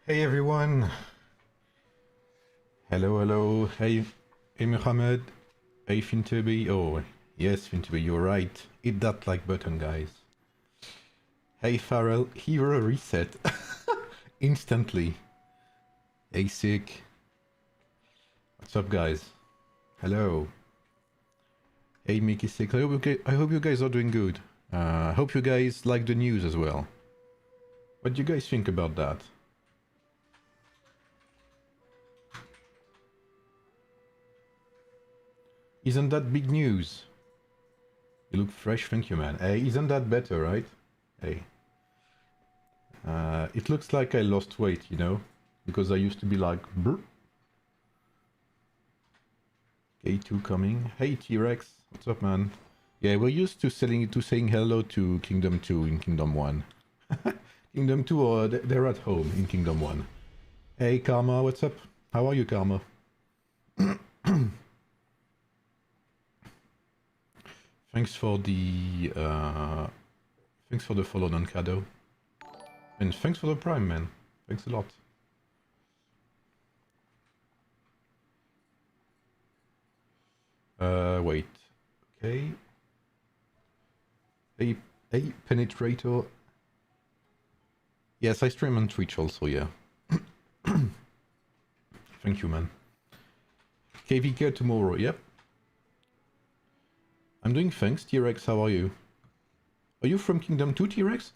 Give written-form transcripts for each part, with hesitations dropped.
Hey everyone! Hello, hello. Hey Mohammed. Hey Finterby. Oh, yes, Finterby, you're right. Hit that like button, guys. Hey Farrell, hero reset. Instantly. Hey Sick. What's up, guys? Hello. Hey Mickey Sick. I hope you guys are doing good. I hope you guys like the news as well. What do you guys think about that? Isn't that big news? You look fresh, thank you, man. Hey, isn't that better, right? Hey. It looks like I lost weight, you know? Because I used to be like, brr. K2 coming. Hey, T-Rex. What's up, man? Yeah, we're used to saying hello to Kingdom 2 in Kingdom 1. Kingdom 2, or they're at home in Kingdom 1. Hey, Karma, what's up? How are you, Karma? Thanks for the follow, Noncado. And thanks for the Prime, man. Thanks a lot. Wait. Okay. Hey, Penetrator. Yes, I stream on Twitch also, yeah. Thank you, man. KVK tomorrow, yep. I'm doing thanks, T-Rex, how are you? Are you from Kingdom 2, T-Rex?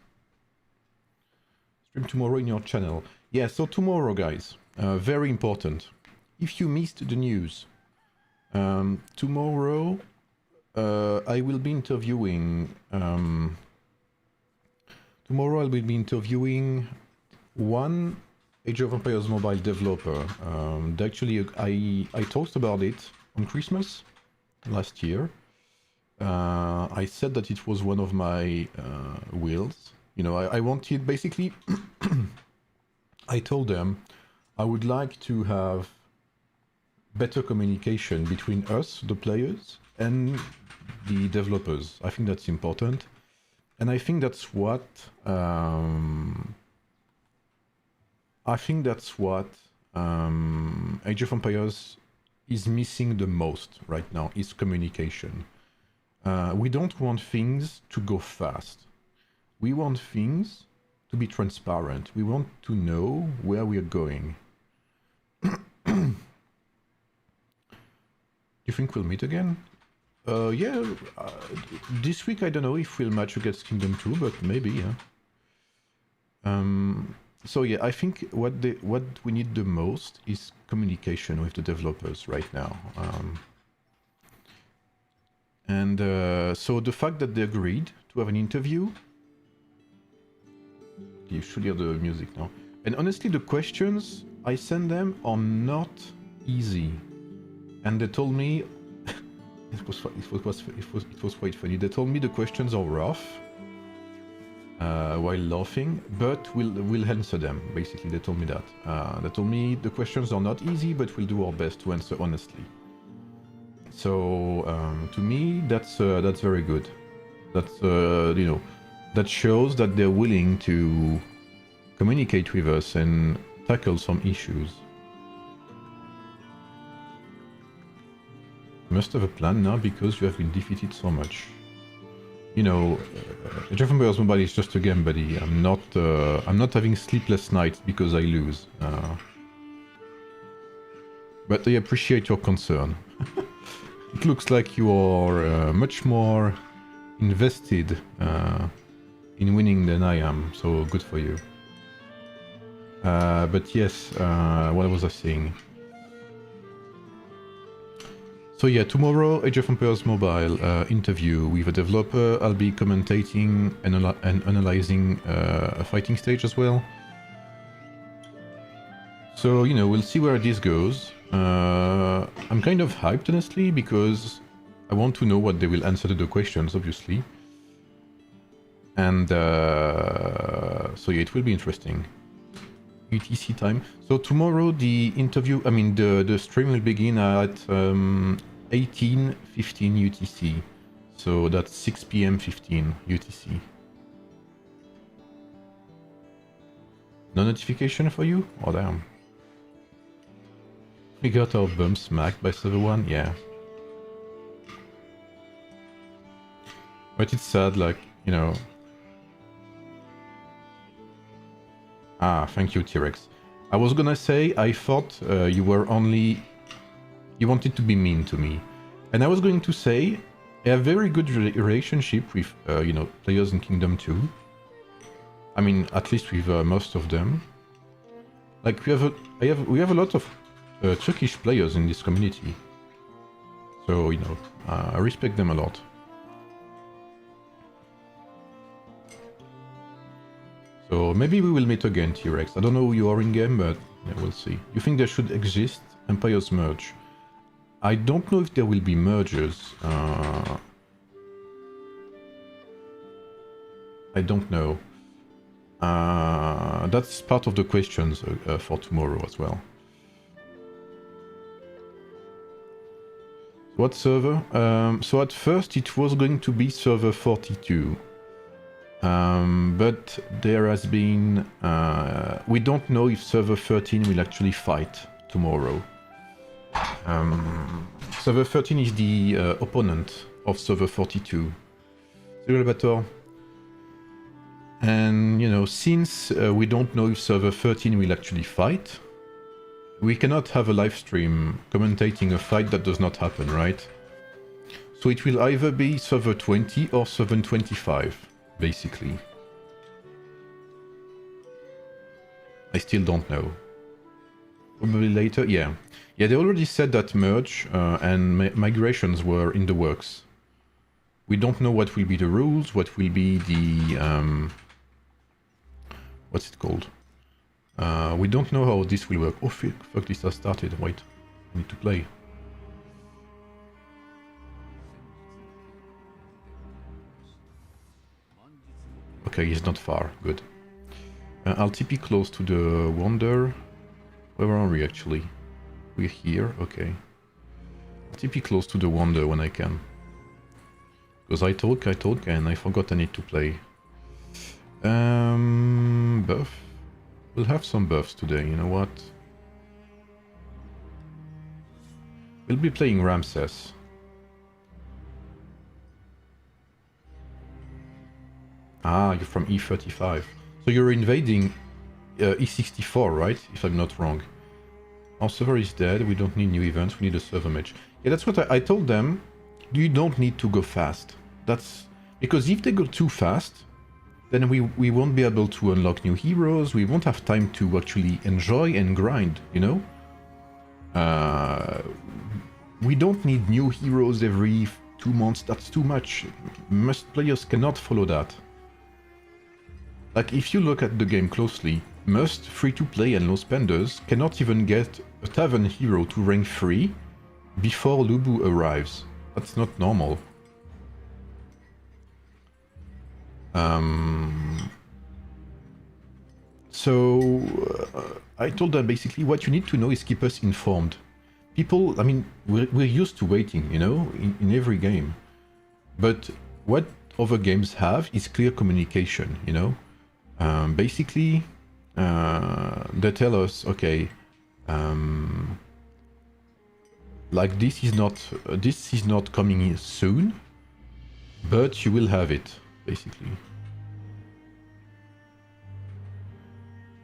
Stream tomorrow in your channel. Yeah, so tomorrow, guys, very important. If you missed the news, tomorrow I will be interviewing... tomorrow I will be interviewing one Age of Empires mobile developer. Actually, I talked about it on Christmas last year. I said that it was one of my wills. You know, I wanted basically... I told them I would like to have better communication between us, the players, and the developers. I think that's important. And I think that's what... Age of Empires is missing the most right now, is communication. We don't want things to go fast. We want things to be transparent. We want to know where we're going. You think we'll meet again? Yeah, this week I don't know if we'll match against Kingdom 2, but maybe, yeah. So yeah, I think what we need the most is communication with the developers right now. So the fact that they agreed to have an interview... You should hear the music now. And honestly, the questions I send them are not easy. And they told me... it was quite funny. They told me the questions are rough. While laughing, but we'll answer them. Basically, they told me that. They told me the questions are not easy, but we'll do our best to answer honestly. So to me, that's very good. That's you know, that shows that they're willing to communicate with us and tackle some issues. You must have a plan now because you have been defeated so much. You know, Age of Empires Mobile is just a game, buddy. I'm not having sleepless nights because I lose. But I appreciate your concern. It looks like you are much more invested in winning than I am, so good for you. But yes, what was I saying? So yeah, tomorrow, Age of Empires Mobile interview with a developer. I'll be commentating and analyzing a fighting stage as well. So, you know, we'll see where this goes. I'm kind of hyped, honestly, because I want to know what they will answer to the questions, obviously. And so yeah, it will be interesting. UTC time. So tomorrow the interview, I mean the stream will begin at 18:15 UTC. So that's 6 PM 15 UTC. No notification for you? Oh damn. We got our bum smacked by server 1? Yeah. But it's sad, like, you know... Ah, thank you, T-Rex. I was gonna say, I thought you were only... You wanted to be mean to me. And I was going to say, I have very good relationship with, you know, players in Kingdom 2. I mean, at least with most of them. Like, we have a lot of Turkish players in this community. So, you know, I respect them a lot. So maybe we will meet again, T-Rex. I don't know who you are in game, but yeah, we'll see. You think there should exist Empires merge? I don't know if there will be mergers. I don't know. That's part of the questions for tomorrow as well. What server? So at first it was going to be server 42. But there has been... we don't know if server 13 will actually fight tomorrow. Server 13 is the opponent of server 42. Bator. And, you know, since we don't know if server 13 will actually fight, we cannot have a live stream commentating a fight that does not happen, right? So it will either be server 20 or server 25, basically. I still don't know. Probably later, yeah. Yeah, they already said that merge and migrations were in the works. We don't know what will be the rules, what will be the... what's it called? We don't know how this will work. Oh fuck, this has started. Wait, I need to play. Okay, he's not far. Good. I'll TP close to the Wonder. Where are we actually? We're here. Okay. I'll TP close to the Wonder when I can. Because I talk, and I forgot I need to play. Buff. We'll have some buffs today, you know what? We'll be playing Ramses. Ah, you're from E35. So you're invading E64, right? If I'm not wrong. Our server is dead, we don't need new events, we need a server match. Yeah, that's what I told them. You don't need to go fast. That's... Because if they go too fast, then we won't be able to unlock new heroes, we won't have time to actually enjoy and grind, you know? We don't need new heroes every 2 months, that's too much. Most players cannot follow that. Like, if you look at the game closely, most free-to-play and low-spenders cannot even get a tavern hero to rank 3 before Lubu arrives. That's not normal. I told them basically what you need to know is keep us informed. People, I mean, we're used to waiting, you know, in every game. But what other games have is clear communication, you know. Basically, they tell us, okay, like this is not coming in soon, but you will have it, basically.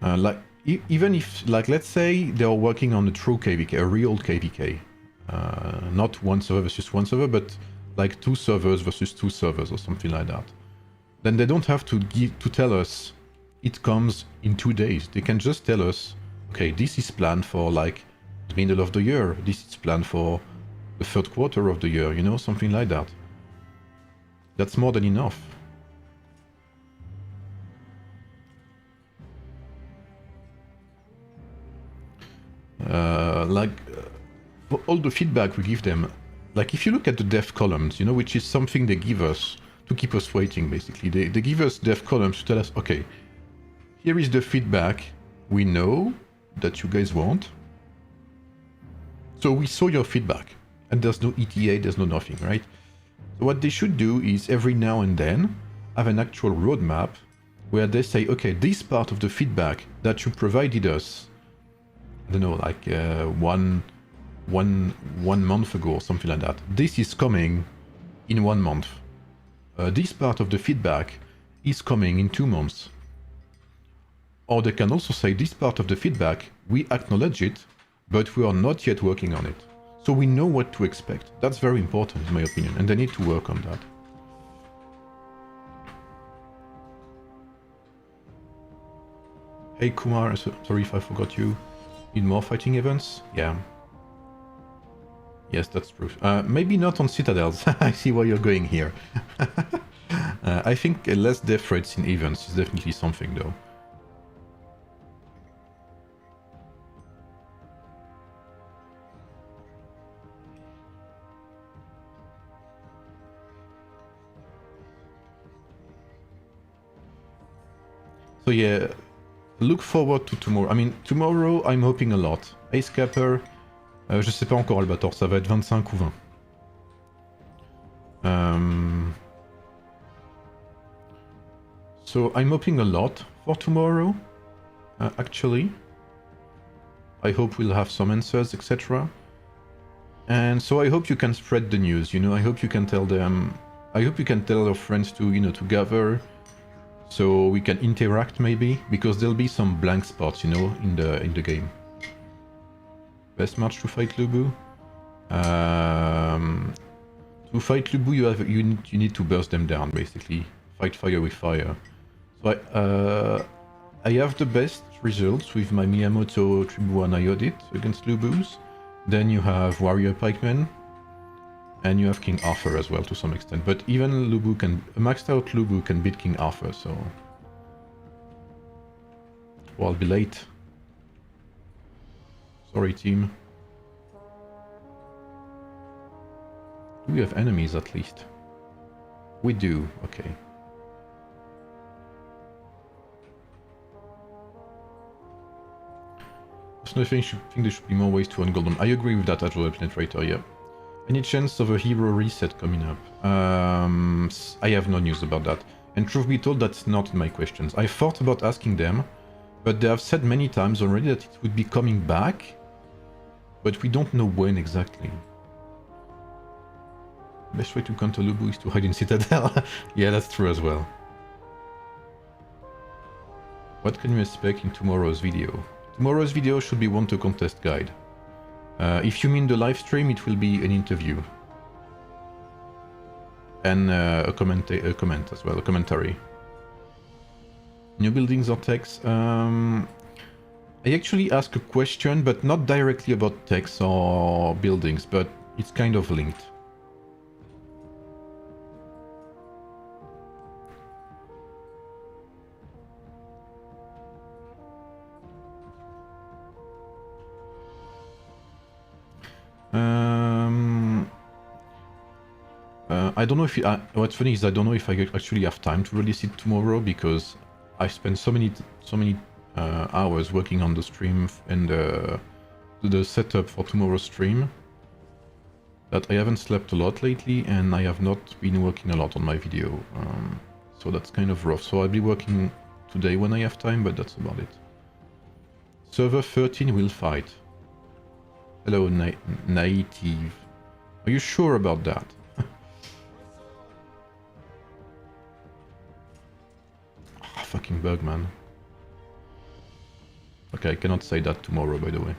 Like even if, like, let's say they are working on a true KVK, a real KVK, not one server versus one server, but like 2 servers versus 2 servers or something like that. Then they don't have to tell us it comes in 2 days. They can just tell us, okay, this is planned for like the middle of the year. This is planned for the 3rd quarter of the year, you know, something like that. That's more than enough. For all the feedback we give them, like if you look at the dev columns, you know, which is something they give us to keep us waiting, basically. They give us dev columns to tell us, okay, here is the feedback we know that you guys want. So we saw your feedback, and there's no ETA, there's no nothing, right? So what they should do is every now and then have an actual roadmap where they say, okay, this part of the feedback that you provided us, I don't know, like one month ago or something like that, this is coming in 1 month. This part of the feedback is coming in 2 months. Or they can also say, this part of the feedback, we acknowledge it, but we are not yet working on it. So we know what to expect. That's very important in my opinion, and they need to work on that. Hey Kumar, sorry if I forgot you. Need more fighting events? Yeah. Yes, that's true. Maybe not on Citadels. I see why you're going here. I think less death threats in events is definitely something though. So yeah, look forward to tomorrow. I mean, tomorrow I'm hoping a lot. Ace Capper, je sais pas encore Albator, ça va être 25 ou 20. So I'm hoping a lot for tomorrow, actually. I hope we'll have some answers, etc. And so I hope you can spread the news, you know, I hope you can tell them, I hope you can tell your friends to, you know, to gather, so we can interact maybe, because there'll be some blank spots, you know, in the game. Best match to fight Lubu? To fight Lubu, you need to burst them down, basically. Fight fire with fire. So I have the best results with my Miyamoto Tribuan Iodite against Lubus. Then you have Warrior Pikemen, and you have King Arthur as well to some extent. But even Lubu can, a maxed out Lubu can beat King Arthur, so... Well, I'll be late. Sorry, team. Do we have enemies at least? We do, okay. So I think there should be more ways to earn gold. I agree with that, Agile Penetrator, yeah. Any chance of a hero reset coming up? I have no news about that. And truth be told, that's not in my questions. I thought about asking them, but they have said many times already that it would be coming back, but we don't know when exactly. Best way to counter Lubu is to hide in Citadel. Yeah, that's true as well. What can you expect in tomorrow's video? Tomorrow's video should be one to contest guide. If you mean the live stream, it will be an interview. And a comment as well, a commentary. New buildings or techs? I actually asked a question, but not directly about techs or buildings, but it's kind of linked. I don't know if what's funny is I don't know if I actually have time to release it tomorrow, because I spent so many hours working on the stream and the setup for tomorrow's stream that I haven't slept a lot lately, and I have not been working a lot on my video. So that's kind of rough. So I'll be working today when I have time, but that's about it. Server 13 will fight. Hello, Native. Are you sure about that? Oh, fucking bug, man. Okay, I cannot say that tomorrow, by the way.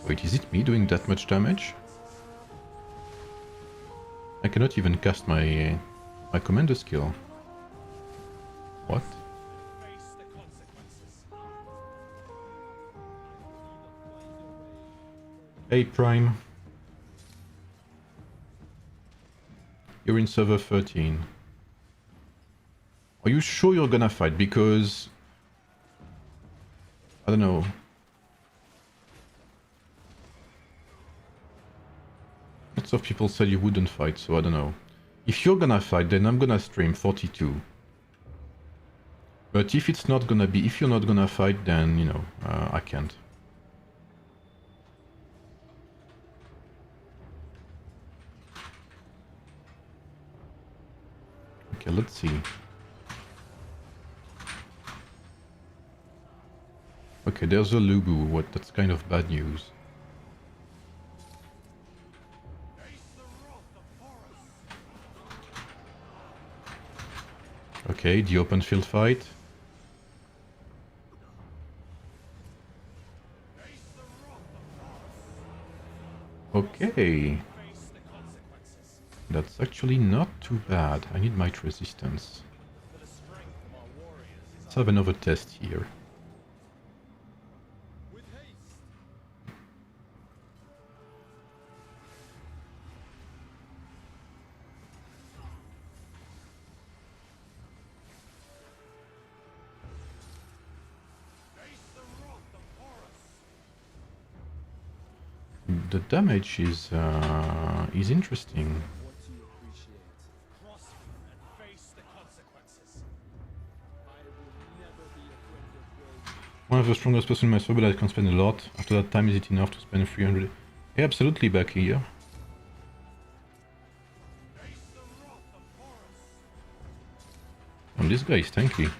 Wait, is it me doing that much damage? I cannot even cast my commander skill. What? Hey Prime. You're in server 13. Are you sure you're gonna fight? Because... I don't know. Lots of people said you wouldn't fight, so I don't know. If you're gonna fight, then I'm gonna stream 42. But if it's not gonna be, if you're not gonna fight, then, you know, I can't. Okay, let's see. Okay, there's a Lubu. What? That's kind of bad news. Okay, the open field fight. Okay. That's actually not too bad. I need might resistance. Let's have another test here. The damage is interesting. One of the strongest person in my server, but I can spend a lot. After that time, is it enough to spend 300? Yeah, absolutely, back here. And this guy is tanky.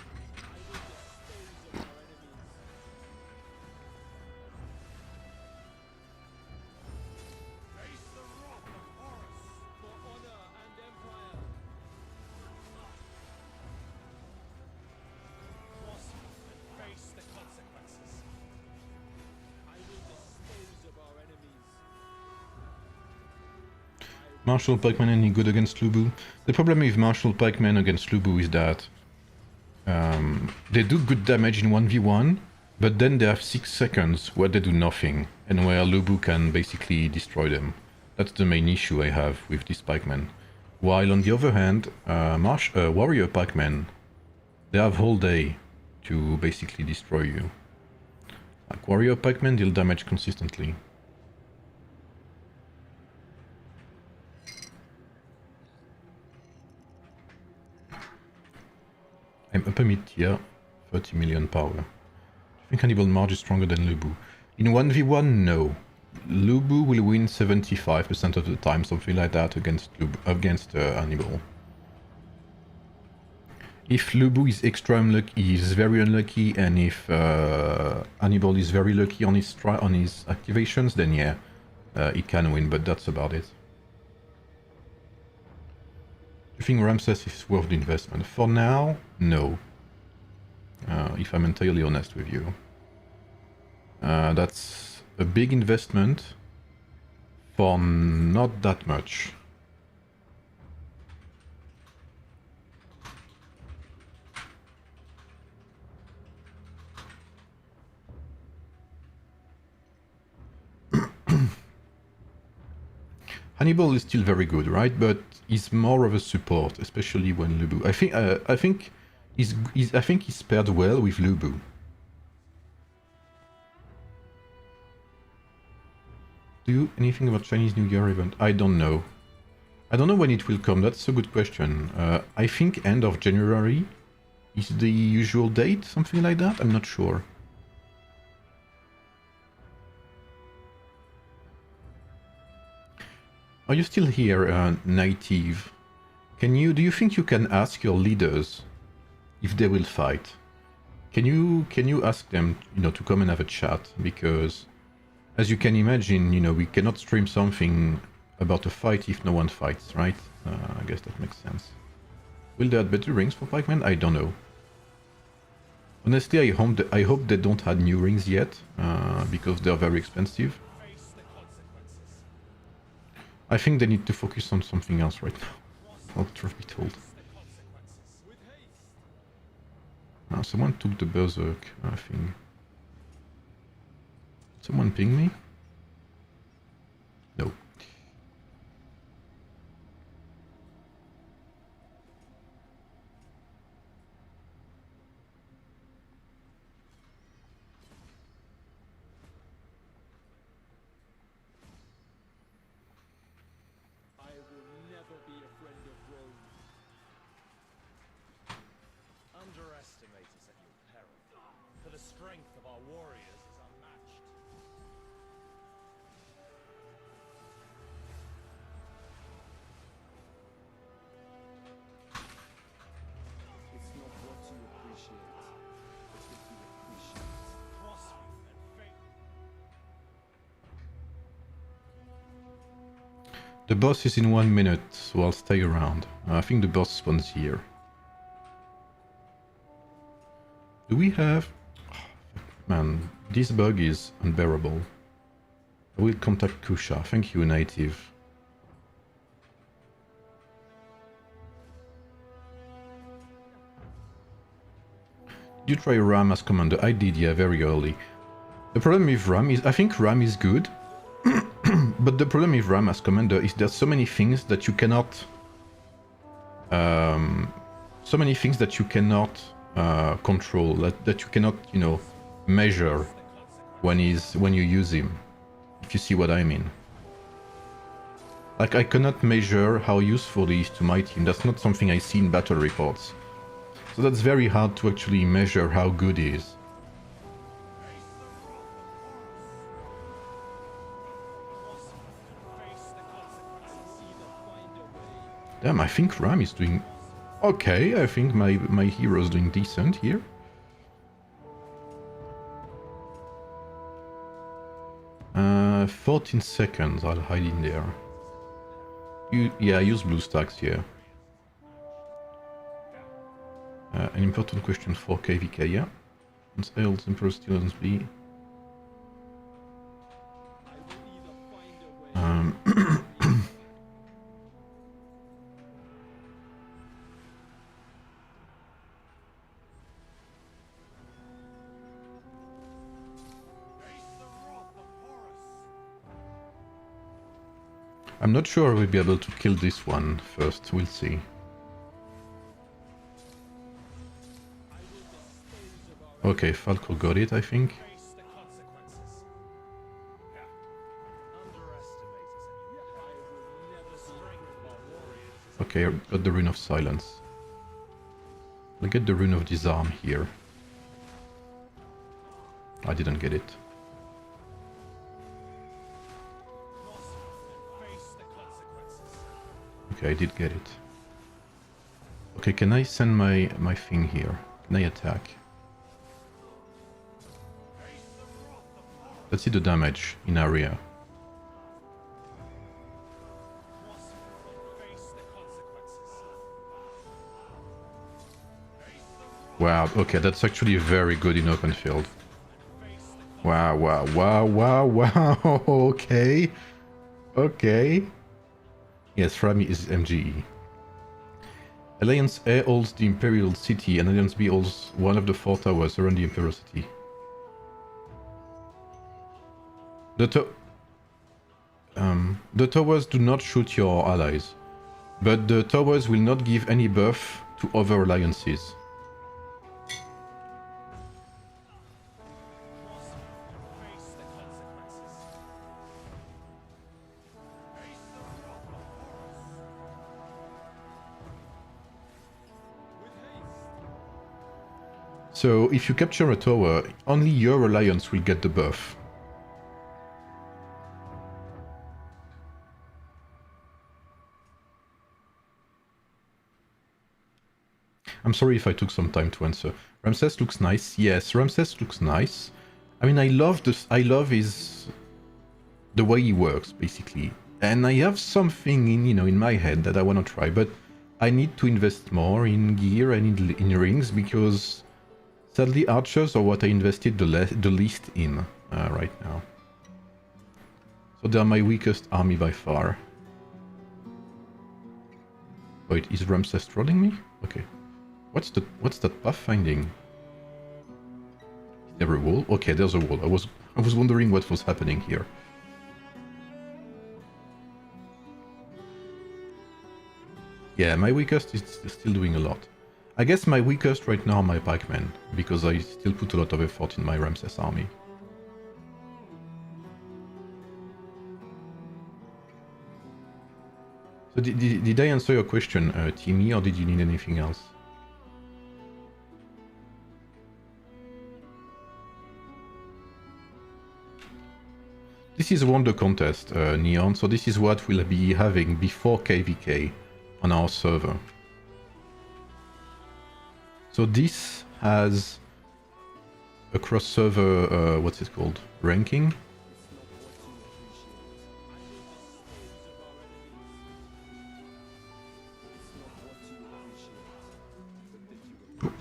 Marshall Pikeman any good against Lubu? The problem with Marshall Pikeman against Lubu is that they do good damage in 1v1, but then they have 6 seconds where they do nothing, and where Lubu can basically destroy them. That's the main issue I have with this Pikeman. While on the other hand, Warrior Pikemen, they have whole day to basically destroy you. Like Warrior Pikemen deal damage consistently. I'm upper mid tier, 30 million power. Do you think Hannibal Marge is stronger than Lubu? In 1v1, no. Lubu will win 75% of the time, something like that, against Hannibal. If Lubu is extra unlucky, he is very unlucky, and if Hannibal is very lucky on his activations, then yeah, he can win, but that's about it. Do you think Ramses is worth the investment? For now, no. If I'm entirely honest with you. That's a big investment for not that much. Hannibal is still very good, right? But he's more of a support, especially when Lubu. I think he's paired well with Lubu. Do you anything about Chinese New Year event? I don't know. I don't know when it will come. That's a good question. I think end of January is the usual date, something like that. I'm not sure. Are you still here, Native? Do you think you can ask your leaders if they will fight? Can you ask them, to come and have a chat? Because, as you can imagine, we cannot stream something about a fight if no one fights, right? I guess that makes sense. Will they add better rings for Pikemen? I don't know. Honestly, I hope they don't add new rings yet, because they're very expensive. I think they need to focus on something else right now. Truth be told. Someone took the berserk, I think. Someone ping me? No. strength of our warriors is unmatched. It's not what you appreciate, it's what you appreciate. Crossfit and fate. The boss is in 1 minute, so I'll stay around. I think the boss spawns here. Do we have... Man, this bug is unbearable. I will contact Kusha. Thank you, native. Did you try Ram as commander? I did, yeah, very early. The problem with Ram is... I think Ram is good. But the problem with Ram as commander is there's so many things that you cannot... control, that you cannot, you know, measure when you use him. If you see what I mean. Like, I cannot measure how useful he is to my team. That's not something I see in battle reports. So that's very hard to actually measure how good he is. Damn, I think Ram is doing... Okay, I think my hero is doing decent here. Uh, 14 seconds, I'll hide in there. Yeah, use blue stacks, yeah. An important question for KVK, yeah. Once L's Emperor students be... I'm not sure I will be able to kill this one first, we'll see. Okay, Falco got it, I think. Okay, I got the Rune of Silence. I'll get the Rune of Disarm here. I didn't get it. Okay, I did get it. Okay, can I send my thing here? Can I attack? Let's see the damage in area. Wow, okay, that's actually very good in open field. Wow, wow, wow, wow, wow, okay. Okay. Yes, Rami is MGE. Alliance A holds the Imperial City and Alliance B holds one of the 4 towers around the Imperial City. The towers do not shoot your allies, but the towers will not give any buff to other alliances. So if you capture a tower, only your alliance will get the buff. I'm sorry if I took some time to answer. Ramses looks nice. Yes, Ramses looks nice. I mean, I love his... the way he works, basically. And I have something in, you know, in my head that I want to try, but I need to invest more in gear and in rings, because sadly archers are what I invested the least in right now. So they are my weakest army by far. Wait, is Ramses trolling me? Okay. What's that pathfinding? Is there a wall? Okay, there's a wall. I was wondering what was happening here. Yeah, my weakest is still doing a lot. I guess my weakest right now are my pikemen, because I still put a lot of effort in my Ramses army. So did I answer your question, Timmy, or did you need anything else? This is Wonder Contest, Neon, so this is what we'll be having before KVK on our server. So this has a cross-server, what's it called? Ranking.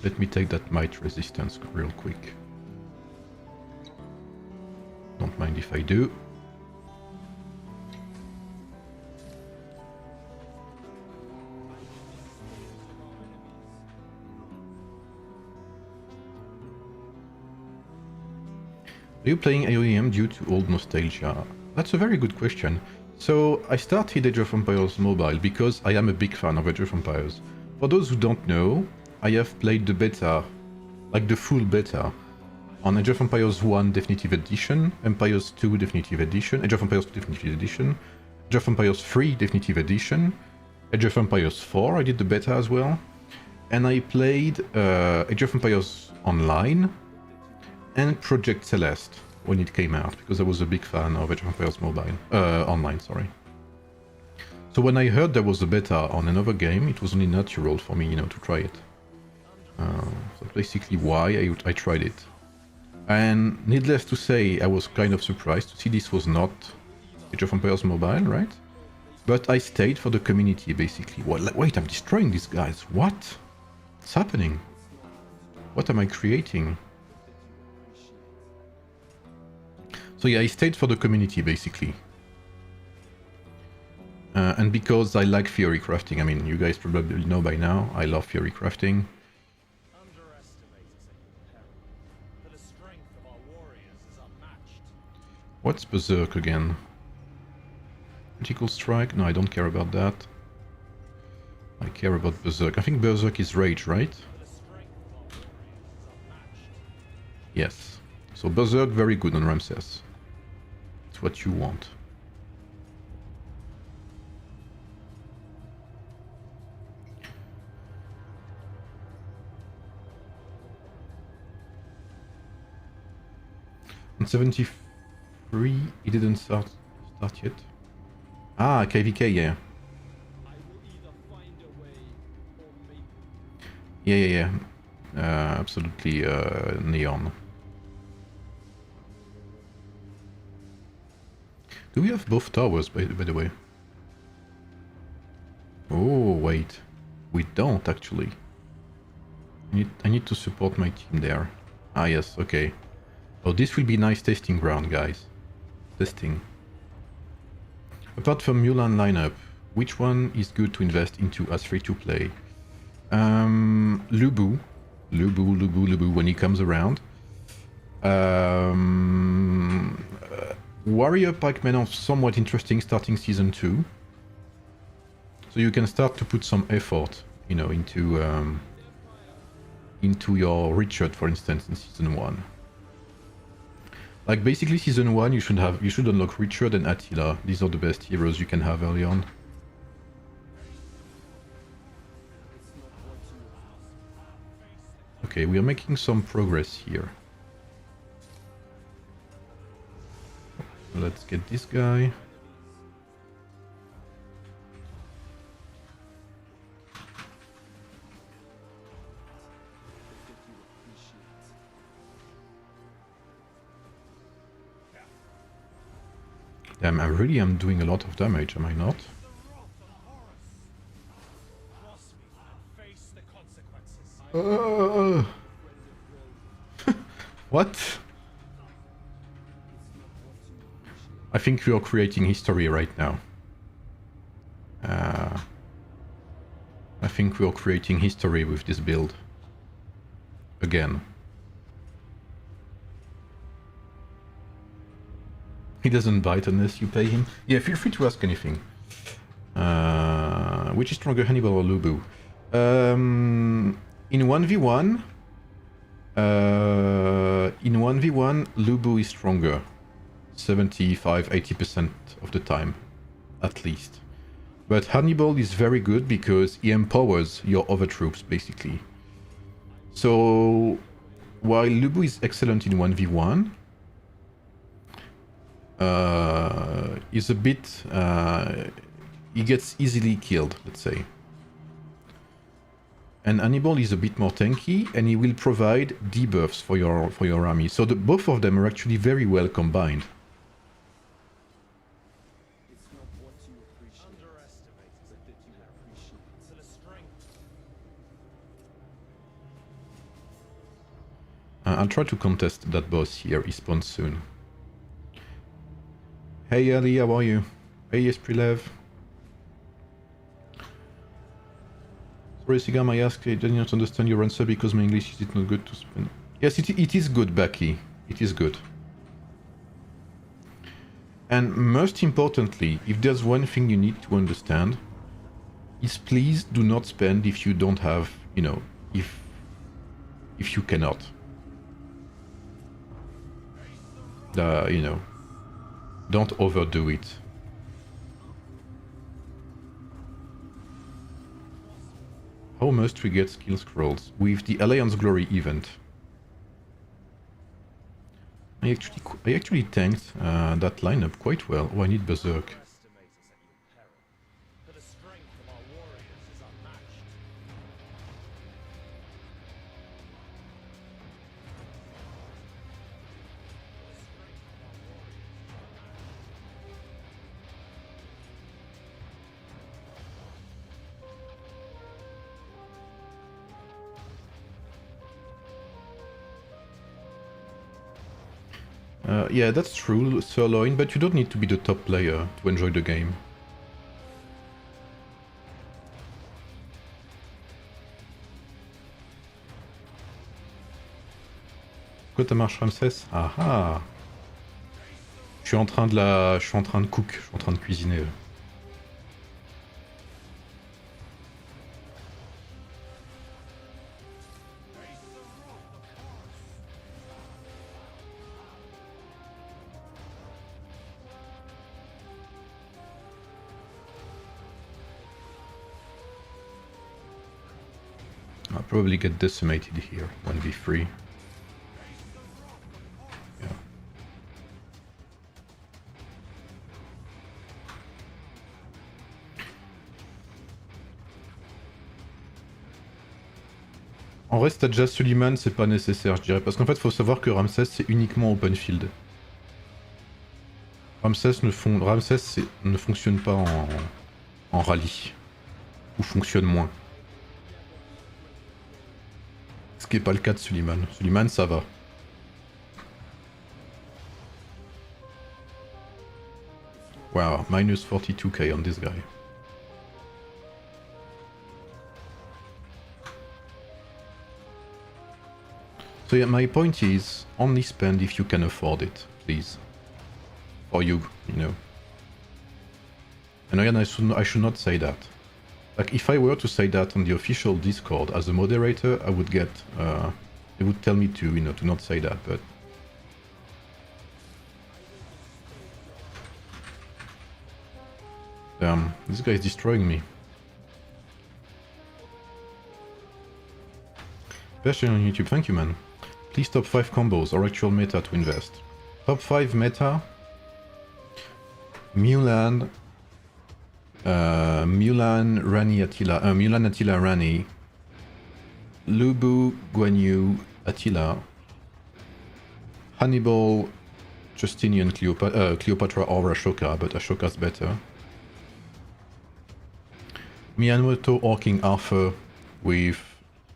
Let me take that might resistance real quick. Don't mind if I do. Are you playing AOEM due to old nostalgia? That's a very good question. So I started Age of Empires Mobile because I am a big fan of Age of Empires. For those who don't know, I have played the beta, like the full beta, on Age of Empires 1 Definitive Edition, Empires 2 Definitive Edition, Age of Empires 2 Definitive Edition, Age of Empires 3 Definitive Edition, Age of Empires 4, I did the beta as well, and I played Age of Empires Online and Project Celeste when it came out, because I was a big fan of Age of Empires Mobile, Online, sorry. So when I heard there was a beta on another game, it was only natural for me, you know, to try it. So basically why I tried it. And needless to say, I was kind of surprised to see this was not Age of Empires Mobile, right? But I stayed for the community, basically. Well, like, wait, I'm destroying these guys. What? What's happening? What am I creating? So yeah, I stayed for the community, basically. And because I like theory crafting, I mean, you guys probably know by now, I love theory crafting. Underestimate us in peril, for the strength of our warriors is unmatched. What's Berserk again? Critical Strike? No, I don't care about that. I care about Berserk. I think Berserk is Rage, right? For the strength of our warriors is unmatched. Yes. So Berserk, very good on Ramses. It's what you want. On 73, it didn't start yet. Ah, KVK, yeah. Yeah. Absolutely, Neon. Do we have both towers, by the way? Oh, wait. We don't, actually. I need to support my team there. Ah, yes, okay. Oh, this will be nice testing ground, guys. Testing. Apart from Mulan lineup, which one is good to invest into as free-to-play? Lubu, when he comes around. Warrior Pikemen are somewhat interesting starting season 2. So you can start to put some effort, you know, into your Richard, for instance, in season 1. Like basically season 1 you should unlock Richard and Attila. These are the best heroes you can have early on. Okay, we are making some progress here. Let's get this guy. Damn, I really am doing a lot of damage, am I not? Cross me and face the consequences. What? I think we are creating history right now. I think we are creating history with this build. Again. He doesn't bite unless you pay him. Yeah, feel free to ask anything. Which is stronger, Hannibal or Lubu? In 1v1, Lubu is stronger. 75-80% of the time, at least. But Hannibal is very good because he empowers your other troops, basically. So, while Lubu is excellent in 1v1, is a bit... he gets easily killed, let's say. And Hannibal is a bit more tanky, and he will provide debuffs for your army. So both of them are actually very well combined. It's not what you appreciate, Underestimate but that you appreciate. to the strength. I'll try to contest that boss here. He spawns soon. Hey Ali, how are you? Hey Esprilev. Sorry Sigam, I asked, I did not understand your answer because my English is not good to spend. Yes, it is good, Baki. It is good. And most importantly, if there's one thing you need to understand, is please do not spend if you don't have, you know, if you cannot. You know, don't overdo it. How must we get skill scrolls? With the Alliance Glory event. I actually tanked that lineup quite well. Oh, I need Berserk. Underestimate us at your peril. For the strength of our warriors is unmatched. Yeah, that's true, Sirloin, but you don't need to be the top player to enjoy the game. Pourquoi ta marche Ramsès? Ah ah! Je suis en train de cook, je suis en train de cuisiner. I'll probably get decimated here, 1v3. Yeah. En vrai, Staja Suleiman, c'est pas nécessaire, je dirais, parce qu'en fait, faut savoir que Ramsès, c'est uniquement open field. Ramsès ne fonctionne pas en rallye, ou fonctionne moins. Ce qui n'est pas le cas de Suleiman. Suleiman, ça va. Wow, minus 42k on this guy. So yeah, my point is, only spend if you can afford it, please. For you, you know. And again, I should not say that. Like, if I were to say that on the official Discord as a moderator, I would get, they would tell me to, you know, to not say that, but... Damn, this guy is destroying me. Especially on YouTube, thank you, man. Please top 5 combos or actual meta to invest. Top 5 meta. Mulan, Rani Attila, Mulan Attila Rani, Lubu Guan Yu Attila, Hannibal Justinian Cleopatra or Ashoka, but Ashoka's better. Miyamoto or King Arthur with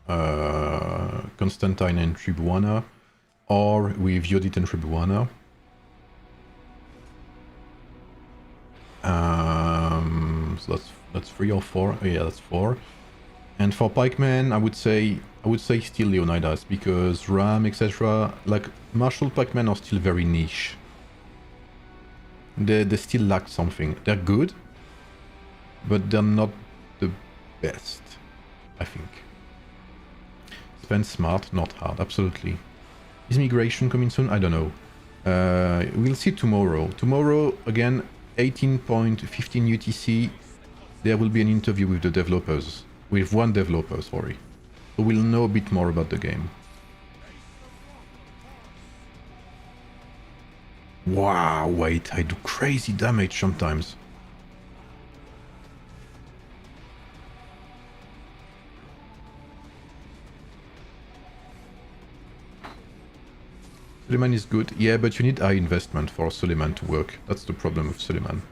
Constantine and Tribuana, or with Yodit and Tribuana. So that's 3 or 4. Oh, yeah, that's 4. And for pikemen, I would say still Leonidas, because Ram, etc. Like martial pikemen are still very niche. They still lack something. They're good, but they're not the best, I think. Spend smart, not hard. Absolutely. Is migration coming soon? I don't know. We'll see tomorrow. Tomorrow, again, 18.15 UTC, there will be an interview with the developers. With one developer, sorry. So we'll know a bit more about the game. Wow, wait, I do crazy damage sometimes. Suleiman is good. Yeah, but you need high investment for Suleiman to work. That's the problem with Suleiman.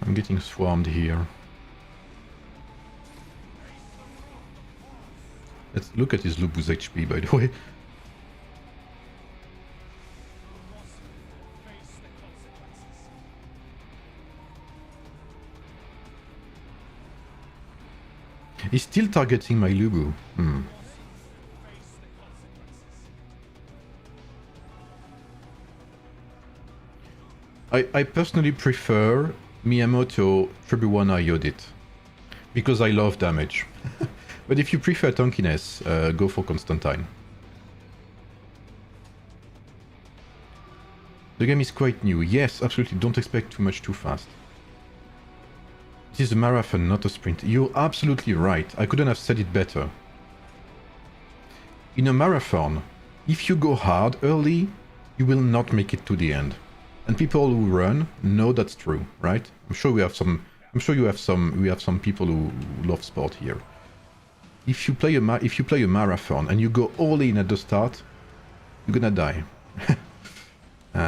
I'm getting swarmed here. Let's look at his Lubus HP, by the way. He's still targeting my Lubu. I personally prefer Miyamoto Tribuana Yodit because I love damage. But if you prefer tankiness, go for Constantine. The game is quite new. Yes, absolutely. Don't expect too much too fast. It is a marathon, not a sprint. You're absolutely right. I couldn't have said it better. In a marathon, if you go hard early, you will not make it to the end. And people who run know that's true, right? I'm sure we have some. I'm sure we have some people who love sport here. If you play a marathon and you go all in at the start, you're gonna die.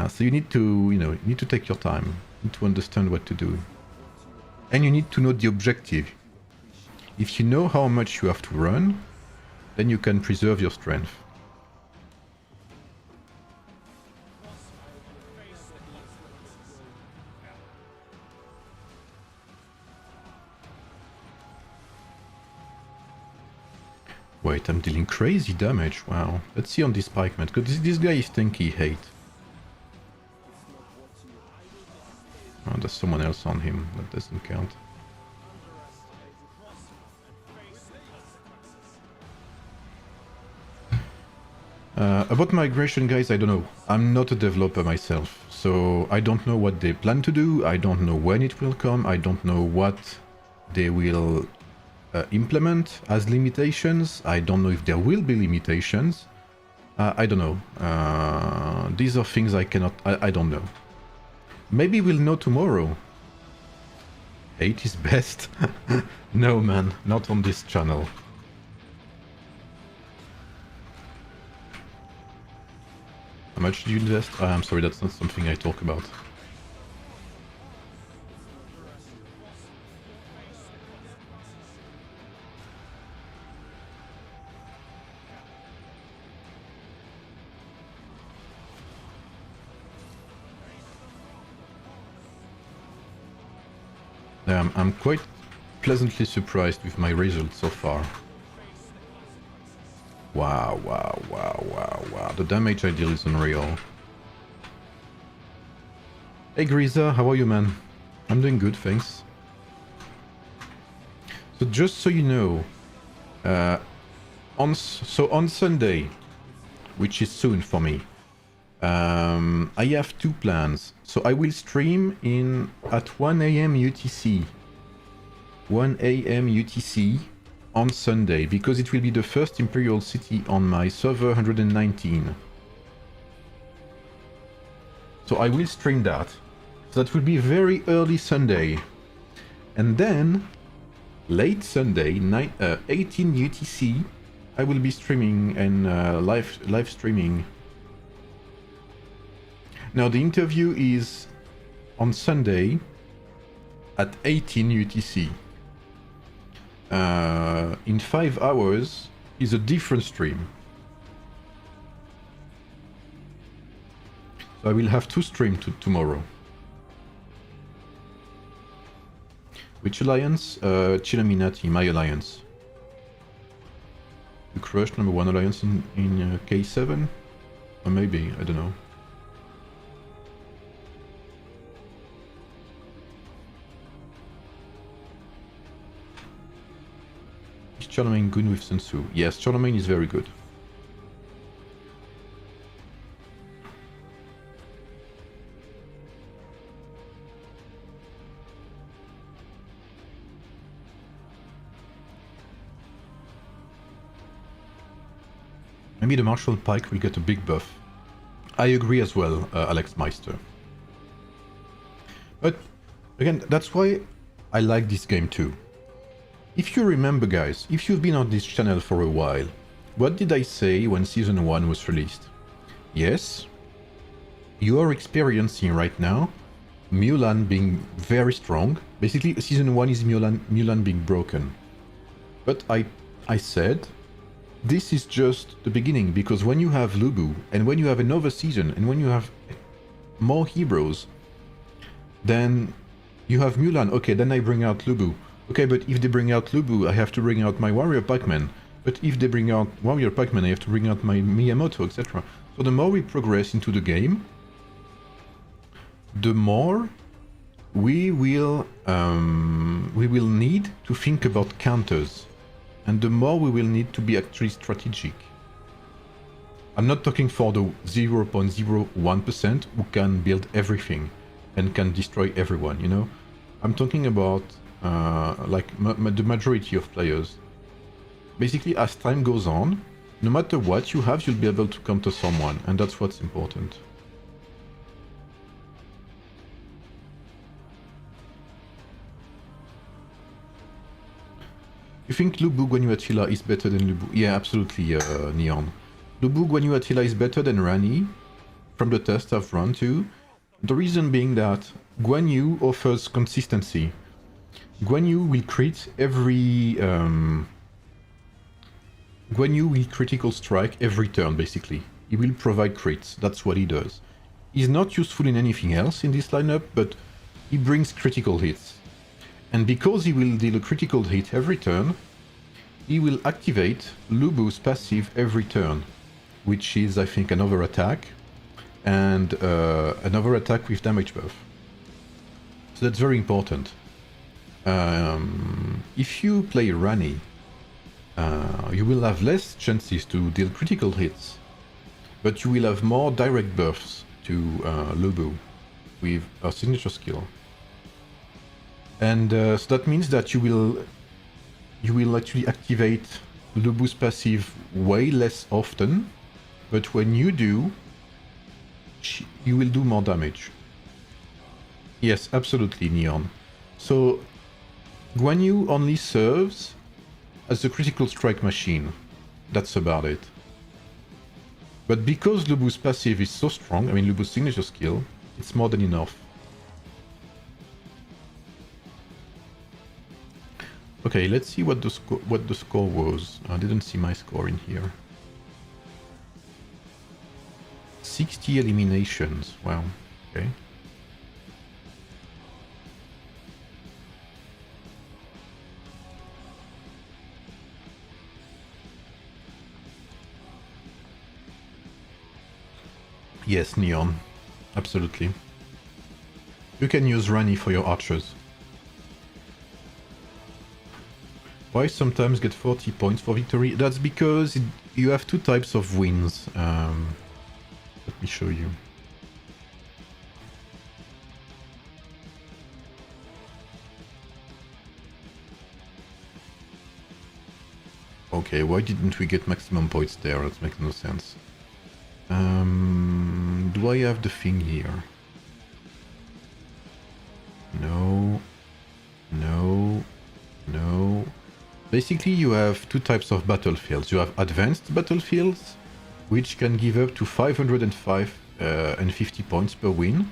So you need to take your time. You need to understand what to do. And you need to know the objective. If you know how much you have to run, then you can preserve your strength. Wait, I'm dealing crazy damage. Wow. Let's see on this pikeman, because this guy is tanky hate. Oh, there's someone else on him. That doesn't count. About migration, guys, I don't know. I'm not a developer myself, so I don't know what they plan to do. I don't know when it will come. I don't know what they will implement as limitations. I don't know if there will be limitations. I don't know. These are things I cannot... I don't know. Maybe we'll know tomorrow. Hate is best. No, man, not on this channel. How much did you invest? I'm sorry, that's not something I talk about. I'm quite pleasantly surprised with my results so far. Wow, wow, wow, wow, wow. The damage I deal is unreal. Hey Griza, how are you, man? I'm doing good, thanks. So just so you know, on Sunday, which is soon for me, I have two plans. So I will stream at 1 AM UTC. 1 AM UTC on Sunday, because it will be the first Imperial City on my server 119. So I will stream that. So that will be very early Sunday. And then, late Sunday, 18 UTC, I will be streaming and live streaming. Now the interview is on Sunday at 18 UTC. In 5 hours is a different stream. So I will have two streams tomorrow. Which alliance? Chilaminati, my alliance. You crushed #1 alliance in K7? Or maybe, I don't know. Is Charlemagne good with Sun Tzu? Yes, Charlemagne is very good. Maybe the Marshall Pike will get a big buff. I agree as well, Alex Meister. But again, that's why I like this game too. If you remember, guys, if you've been on this channel for a while, what did I say when Season 1 was released? Yes, you are experiencing right now Mulan being very strong. Basically, Season 1 is Mulan being broken. But I said, this is just the beginning, because when you have Lubu, and when you have another season, and when you have more heroes, then you have Mulan. Okay, then I bring out Lubu. Okay, but if they bring out Lubu, I have to bring out my Warrior Pac-Man. But if they bring out Warrior Pac-Man, I have to bring out my Miyamoto, etc. So the more we progress into the game, the more we will need to think about counters, and the more we will need to be actually strategic. I'm not talking for the 0.01% who can build everything and can destroy everyone, you know? I'm talking about like the majority of players. Basically, as time goes on, no matter what you have, you'll be able to counter someone, and that's what's important. You think Lubu Guanyu Attila is better than Lubu? Yeah, absolutely, Neon. Lubu Guanyu Attila is better than Rani, from the test I've run too. The reason being that Guanyu offers consistency. Guanyu will crit every... Guanyu will critical strike every turn, basically. He will provide crits, that's what he does. He's not useful in anything else in this lineup, but he brings critical hits. And because he will deal a critical hit every turn, he will activate Lubu's passive every turn, which is, I think, another attack, and another attack with damage buff. So that's very important. If you play Rani, you will have less chances to deal critical hits, but you will have more direct buffs to Lubu with a signature skill. And so that means that you will actually activate Lubu's passive way less often, but when you do, you will do more damage. Yes, absolutely, Neon. So Guanyu only serves as a critical strike machine. That's about it. But because Lubu's passive is so strong, I mean Lubu's signature skill, it's more than enough. Okay, let's see what the score was. I didn't see my score in here. 60 eliminations. Wow. Okay. Yes, Neon. Absolutely. You can use Rani for your archers. Why sometimes get 40 points for victory? That's because you have two types of wins. Let me show you. Okay, why didn't we get maximum points there? That makes no sense. Do I have the thing here? No. No. No. Basically, you have two types of battlefields. You have advanced battlefields, which can give up to 505 and 50 points per win.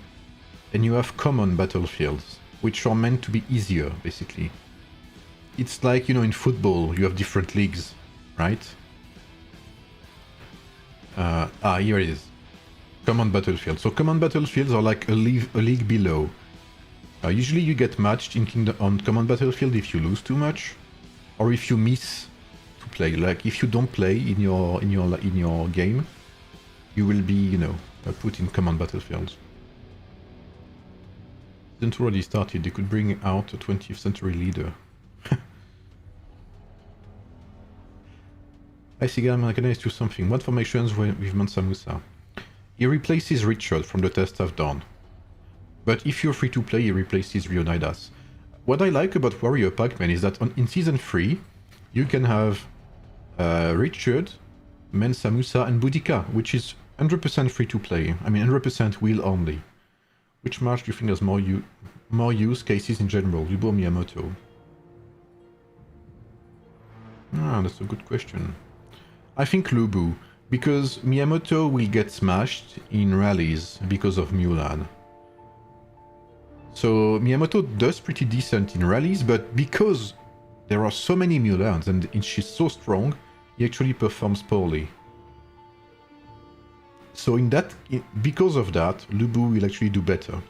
And you have common battlefields, which are meant to be easier, basically. It's like, you know, in football, you have different leagues, right? Here it is. Common battlefield. So common battlefields are like a league below. Usually you get matched on common battlefield if you lose too much, or if you miss to play. Like if you don't play in your game, you will be, you know, put in common battlefields. Since already started, they could bring out a 20th century leader. I see, can I ask you something? What formations with Mansa Musa? He replaces Richard from the test I've done. But if you're free to play, he replaces Leonidas. What I like about Warrior Pac-Man is that in Season 3, you can have Richard Mensa Musa, and Boudica, which is 100% free to play. I mean, 100% wheel only. Which march do you think has more use cases in general, Lubu or Miyamoto? Ah, that's a good question. I think Lubu, because Miyamoto will get smashed in rallies because of Mulan. So Miyamoto does pretty decent in rallies, but because there are so many Mulans and she's so strong, he actually performs poorly. So because of that, Lubu will actually do better.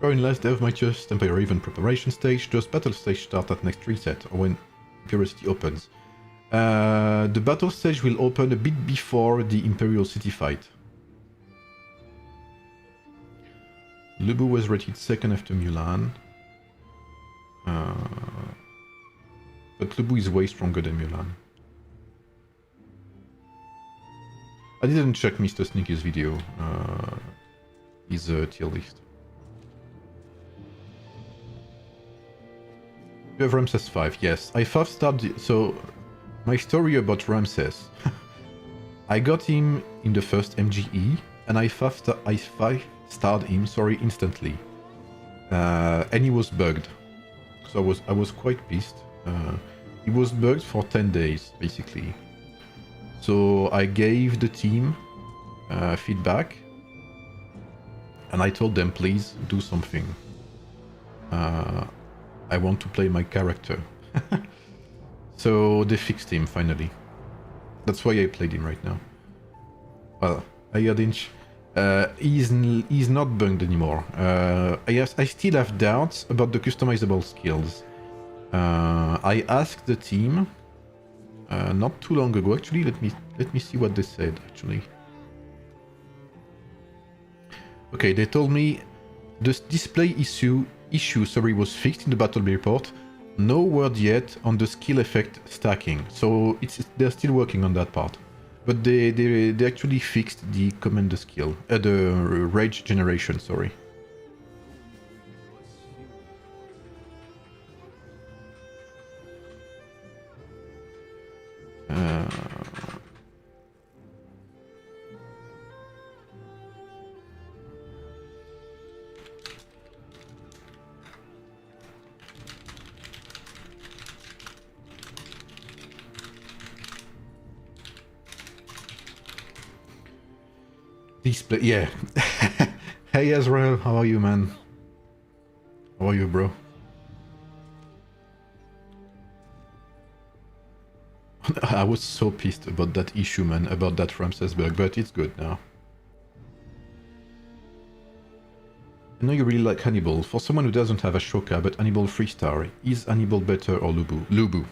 Or in last dev, might just Empire even preparation stage, does battle stage start at next reset, or when Imperial City opens? The battle stage will open a bit before the Imperial City fight. Lubu was rated second after Mulan. But Lubu is way stronger than Mulan. I didn't check Mr. Sneaky's video, his tier list. You have Ramses 5, yes. I 5-starred, so my story about Ramses. I got him in the first MGE, and I 5-starred him, instantly. And he was bugged. So I was quite pissed. He was bugged for 10 days, basically. So I gave the team feedback, and I told them, please do something. I want to play my character. So they fixed him finally. That's why I played him right now. Well, Ayadinch, he's not bugged anymore. I still have doubts about the customizable skills. I asked the team not too long ago. Actually, let me see what they said. Actually, okay, they told me the display issue was fixed in the battle report. No word yet on the skill effect stacking. So they're still working on that part. But they actually fixed the commander skill, the rage generation. Sorry. Display, yeah. Hey Ezreal, how are you, man? How are you, bro? I was so pissed about that issue, man, about that Ramses bug, but it's good now. I know you really like Hannibal. For someone who doesn't have Ashoka, but Hannibal 3-star, is Hannibal better or Lubu? Lubu.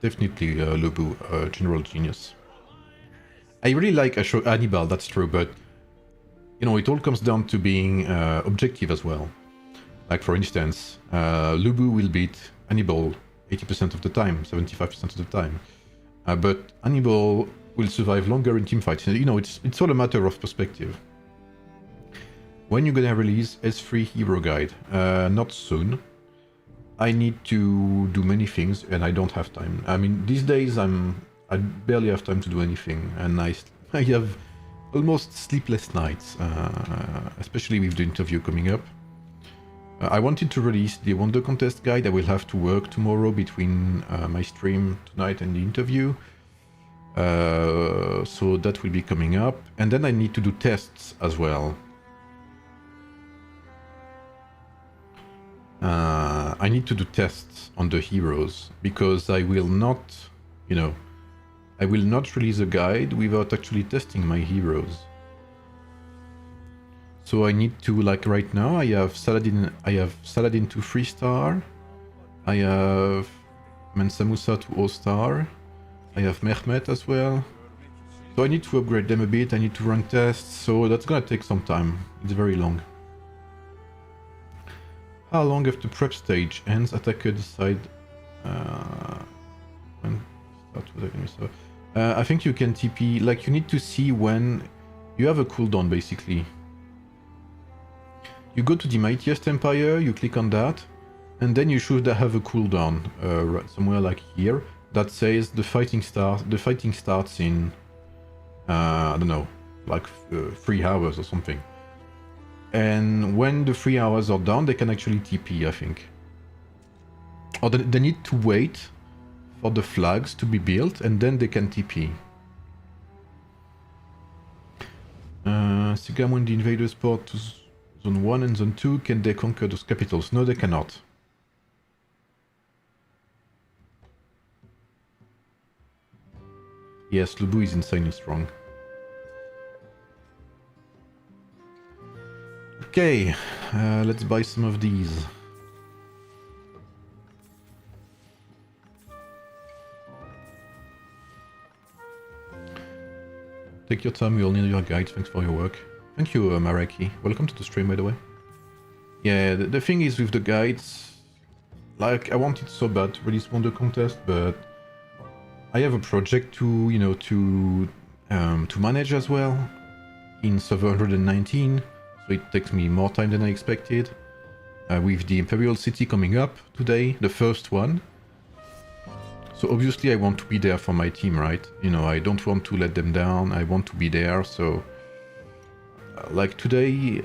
Definitely Lubu, General Genius. I really like Hannibal, that's true, but you know, it all comes down to being objective as well. Like for instance, Lubu will beat Hannibal 80% of the time, 75% of the time. But Hannibal will survive longer in teamfights. You know, it's all a matter of perspective. When you're gonna release S3 Hero Guide? Not soon. I need to do many things and I don't have time. I mean, these days I barely have time to do anything, and I have almost sleepless nights, especially with the interview coming up. I wanted to release the Wonder Contest guide. I will have to work tomorrow between my stream tonight and the interview. So that will be coming up. And then I need to do tests as well. I need to do tests on the heroes, because I will not, you know, I will not release a guide without actually testing my heroes. So I need to, like right now, I have Saladin to 3-star, I have Mensa Musa to 0-star, I have Mehmet as well. So I need to upgrade them a bit, I need to run tests, so that's gonna take some time. It's very long. How long after prep stage ends, attacker decide when start with the enemy? So I think you can TP, like you need to see when you have a cooldown basically. You go to the Mightiest Empire, you click on that, and then you should have a cooldown somewhere like here. that says the fighting starts in I don't know, like 3 hours or something. And when the 3 hours are done, they can actually TP, I think. Or they need to wait for the flags to be built, and then they can TP. Sigam, when the invaders port to Zone 1 and Zone 2, can they conquer those capitals? No, they cannot. Yes, Lubu is insanely strong. Okay, let's buy some of these. Take your time, we all need your guide. Thanks for your work. Thank you, Maraki. Welcome to the stream, by the way. Yeah, the thing is with the guides, like, I wanted so bad to release Wonder Contest, but I have a project to, you know, to manage as well in server 119, so it takes me more time than I expected. With the Imperial City coming up today, the first one. So obviously I want to be there for my team, right? You know, I don't want to let them down, I want to be there, so... like today,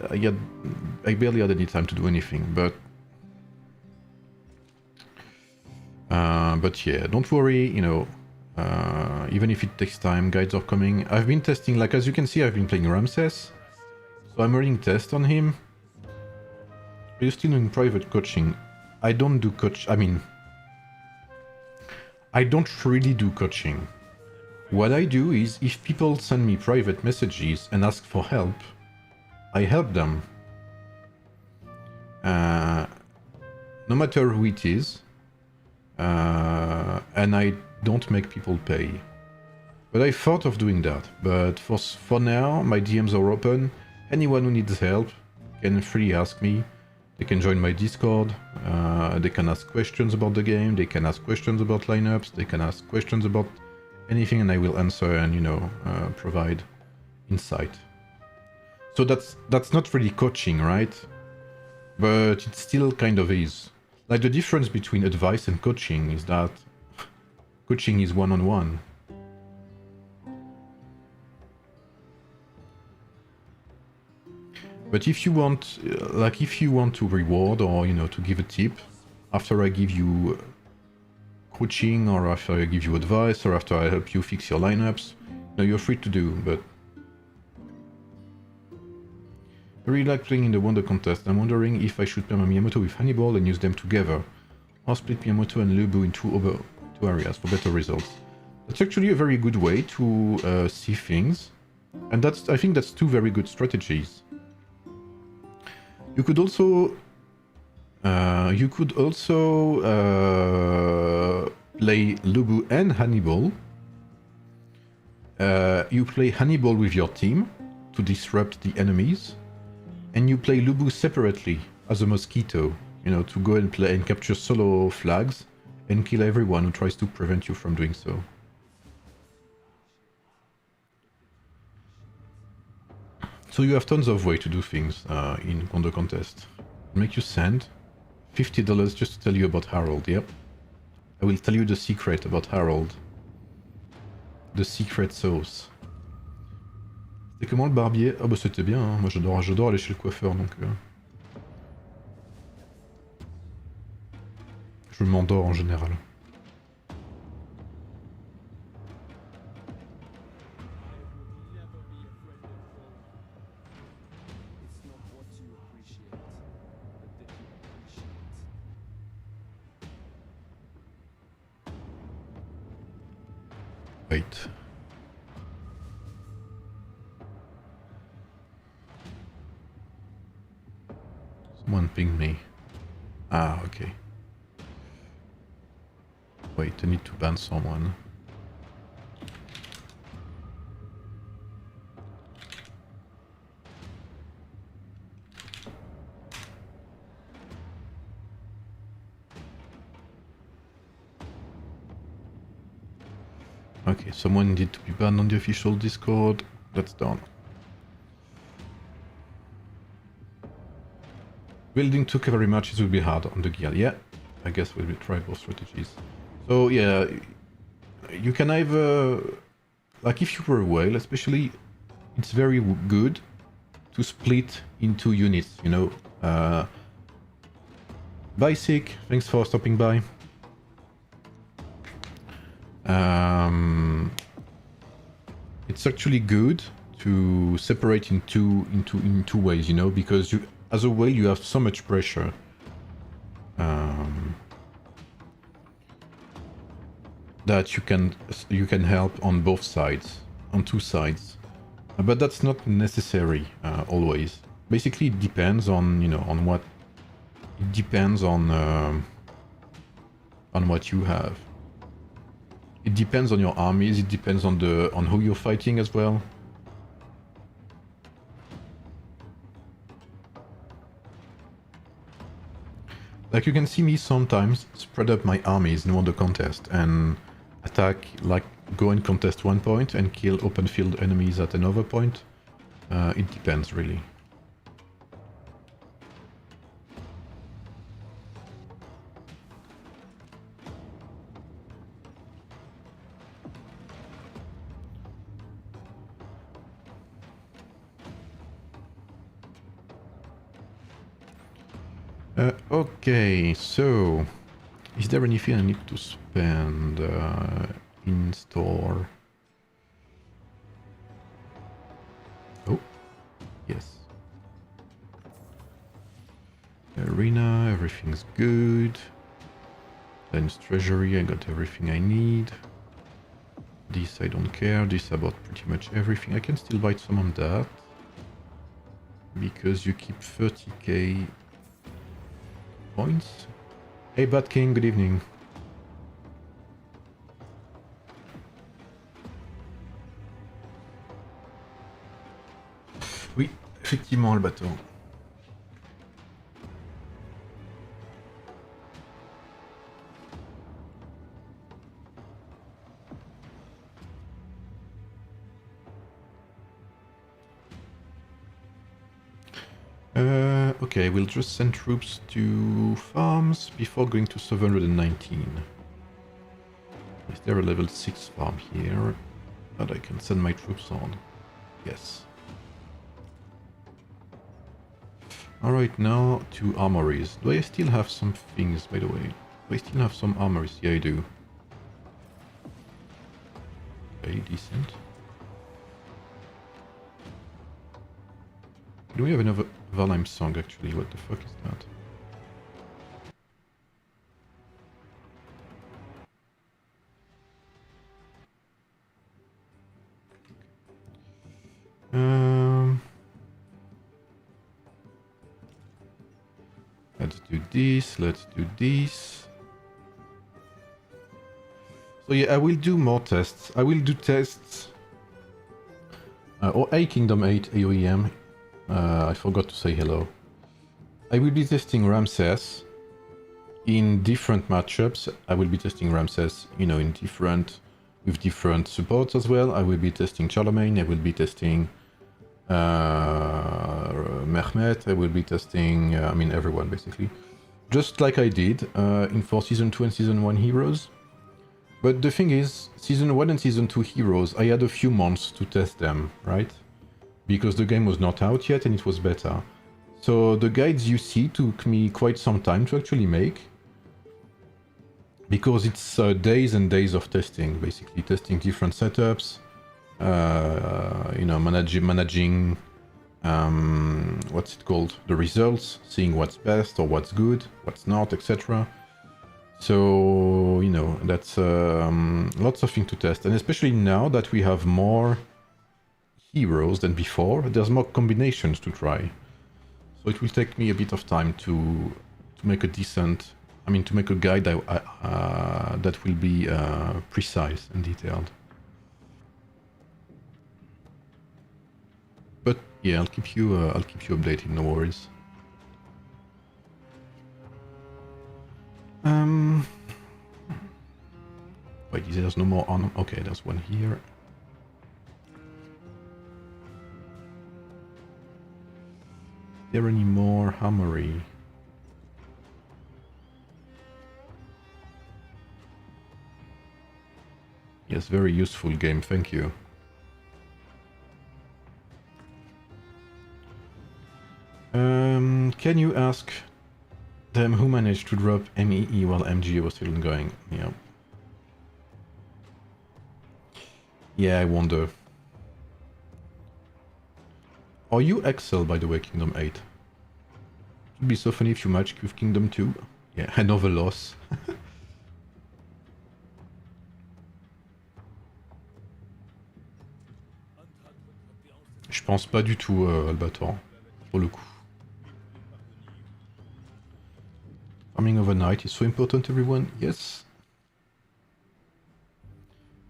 I barely had any time to do anything, but yeah, don't worry, you know, even if it takes time, guides are coming. I've been testing, like as you can see, I've been playing Ramses, so I'm running tests on him. Are you still doing private coaching? I don't do I don't really do coaching. What I do is, if people send me private messages and ask for help, I help them. No matter who it is. And I don't make people pay. But I thought of doing that. But for now, my DMs are open. Anyone who needs help can freely ask me. They can join my Discord. They can ask questions about the game. They can ask questions about lineups. They can ask questions about anything, and I will answer and, you know, provide insight. So that's not really coaching, right? But it still kind of is. Like, the difference between advice and coaching is that coaching is one-on-one. But if you want, like, if you want to reward or, you know, to give a tip after I give you coaching, or after I give you advice, or after I help you fix your lineups, no, you're free to do, but I really like playing in the Wonder Contest. I'm wondering if I should pair my Miyamoto with Hannibal and use them together, or split Miyamoto and Lubu in two areas for better results. That's actually a very good way to see things, and I think that's two very good strategies. You could also play Lubu and Hannibal. You play Hannibal with your team to disrupt the enemies, and you play Lubu separately as a mosquito, you know, to go and play and capture solo flags and kill everyone who tries to prevent you from doing so. So you have tons of ways to do things in Wonder Contest. Make you send $50 just to tell you about Harold, yep. I will tell you the secret about Harold. The secret sauce. C'était comment le barbier? Ah bah c'était bien, hein. Moi j'adore aller chez le coiffeur, donc... Je m'endors en général. Wait. Someone pinged me. Ah, okay. Wait, I need to ban someone. Okay, someone needed to be banned on the official Discord. That's done. Building 2 cavalry marches will be hard on the guild. Yeah, I guess we'll try both strategies. So yeah, you can either, like if you were a whale especially, it's very good to split into units, you know. Bye Sick, thanks for stopping by. It's actually good to separate in two ways, you know, because you, as a whale, you have so much pressure. That you can help on both sides, on two sides, but that's not necessary always. Basically, it depends on, you know, on what. It depends on what you have. It depends on your armies. It depends on who you're fighting as well. Like you can see me sometimes spread up my armies in the contest and attack, like go and contest one point and kill open field enemies at another point. It depends really. Okay, so is there anything I need to spend in store? Oh, yes. Arena, everything's good. Lens treasury, I got everything I need. This I don't care, this I bought pretty much everything. I can still buy some on that. Because you keep 30k points. Hey Bat King, good evening. Oui, effectivement le bateau. Okay, we'll just send troops to farms before going to 719. Is there a level 6 farm here that I can send my troops on? Yes. Alright, now to armories. Do I still have some things, by the way? Do I still have some armories? Yeah, I do. Okay, decent. Do we have another Valheim song, actually? What the fuck is that? Let's do this, let's do this. So yeah, I will do more tests. I will do tests. Or A Kingdom 8 AOEM. I forgot to say hello. I will be testing Ramses in different matchups. I will be testing Ramses, you know, with different supports as well. I will be testing Charlemagne. I will be testing Mehmet. I will be testing, I mean, everyone basically. Just like I did for Season 2 and Season 1 heroes. But the thing is, Season 1 and Season 2 heroes, I had a few months to test them, right? Because the game was not out yet and it was beta. So the guides you see took me quite some time to actually make. Because it's days and days of testing, basically testing different setups, you know, managing what's it called, the results, seeing what's best or what's good, what's not, etc. So, you know, that's lots of things to test, and especially now that we have more heroes than before, there's more combinations to try. So it will take me a bit of time to make a decent, I mean, to make a guide that will be precise and detailed. But yeah, I'll keep you updated. No worries. Wait, there's no more on. Okay, there's one here. Is there any more armory? Yes, very useful game, thank you. Can you ask them who managed to drop MEE while MG was still ongoing? Yeah. Yeah, I wonder. Are you Excel, by the way, Kingdom 8? It would be so funny if you matched with Kingdom 2. Yeah, another loss. Je pense pas du tout, Albator, pour le coup. Farming overnight is so important, everyone. Yes.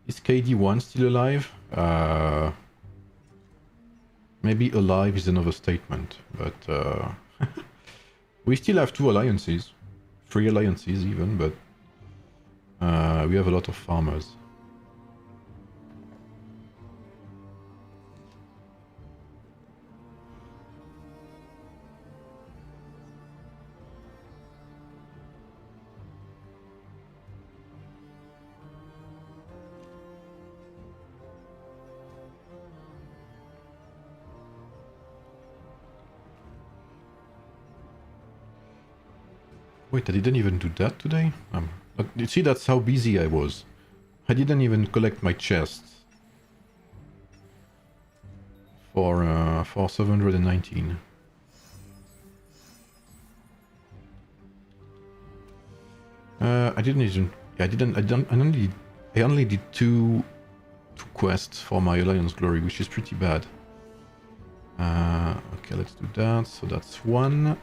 Is KD1 still alive? Maybe alive is another statement, but we still have 2 alliances. 3 alliances even, but we have a lot of farmers. Wait, I didn't even do that today? You see, that's how busy I was. I didn't even collect my chests for 719. I didn't even. Yeah, I only did two quests for my Alliance Glory, which is pretty bad. Okay, let's do that. So that's one.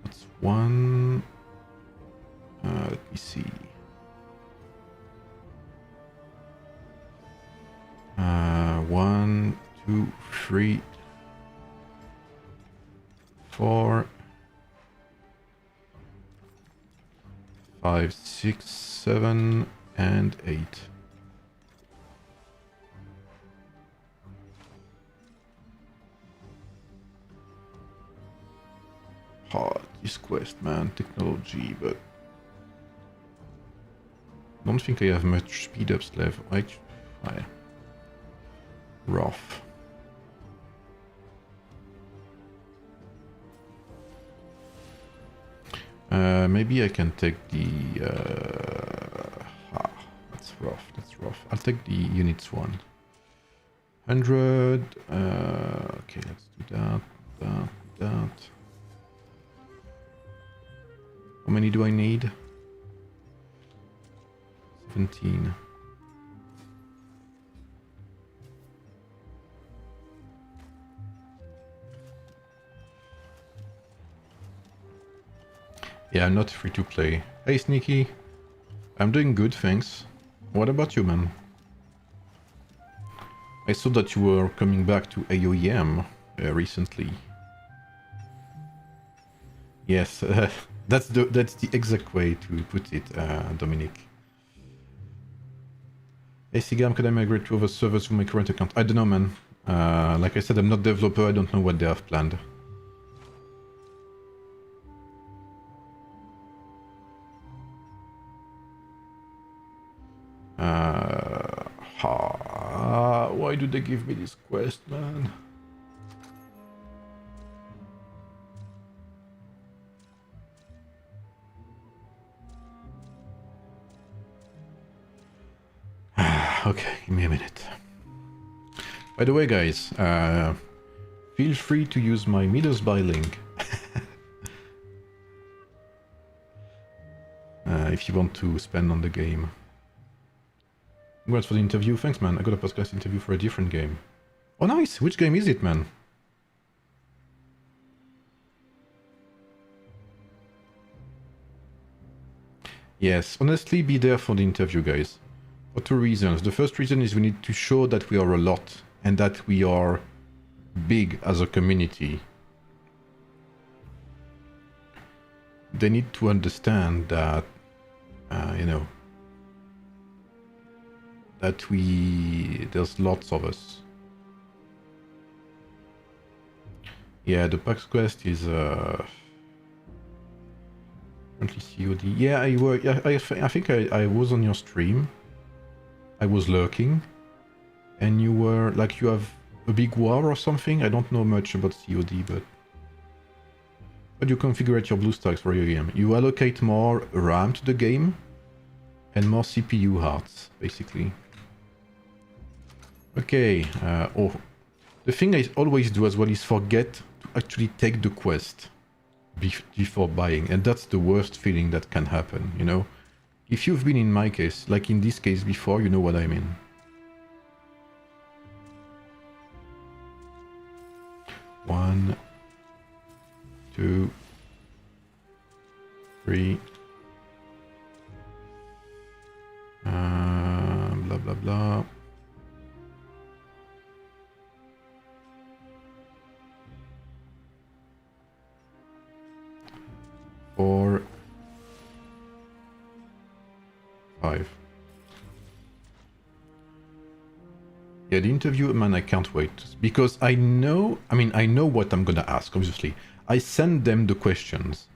That's one. Let me see. 1, 2, 3, 4, 5, 6, 7, and 8. Hard, this quest, man. Technology, but I don't think I have much speed ups left. Right? Rough. Maybe I can take the... that's rough, that's rough. I'll take the units one. 100... okay, let's do that. How many do I need? 17. Yeah, I'm not free to play. Hey, Sneaky. I'm doing good, thanks. What about you, man? I saw that you were coming back to AOEM recently. Yes, that's the exact way to put it, Dominic. Hey, Sigam, can I migrate to other servers from my current account? I don't know, man. Like I said, I'm not developer. I don't know what they have planned. Why do they give me this quest, man? Okay, give me a minute. By the way, guys, feel free to use my midasbuy link if you want to spend on the game. Congrats for the interview. Thanks, man. I got a podcast interview for a different game. Oh, nice. Which game is it, man? Yes, honestly, be there for the interview, guys. For 2 reasons. The first reason is we need to show that we are a lot and that we are big as a community. They need to understand that, you know, that there's lots of us. Yeah, the PAX quest is currently COD. Yeah, I think I was on your stream I was lurking, and you were like, you have a big war or something. I don't know much about COD, but you configure your blue stacks for AOEM. You allocate more RAM to the game and more CPU hearts, basically. Okay. Oh, the thing I always do as well is forget to actually take the quest before buying, and that's the worst feeling that can happen, you know? If you've been in my case, like in this case before, you know what I mean. One, 2, 3. Blah blah blah. Four, 5. Yeah, the interview, man, I can't wait. Because I know what I'm gonna ask, obviously. I send them the questions.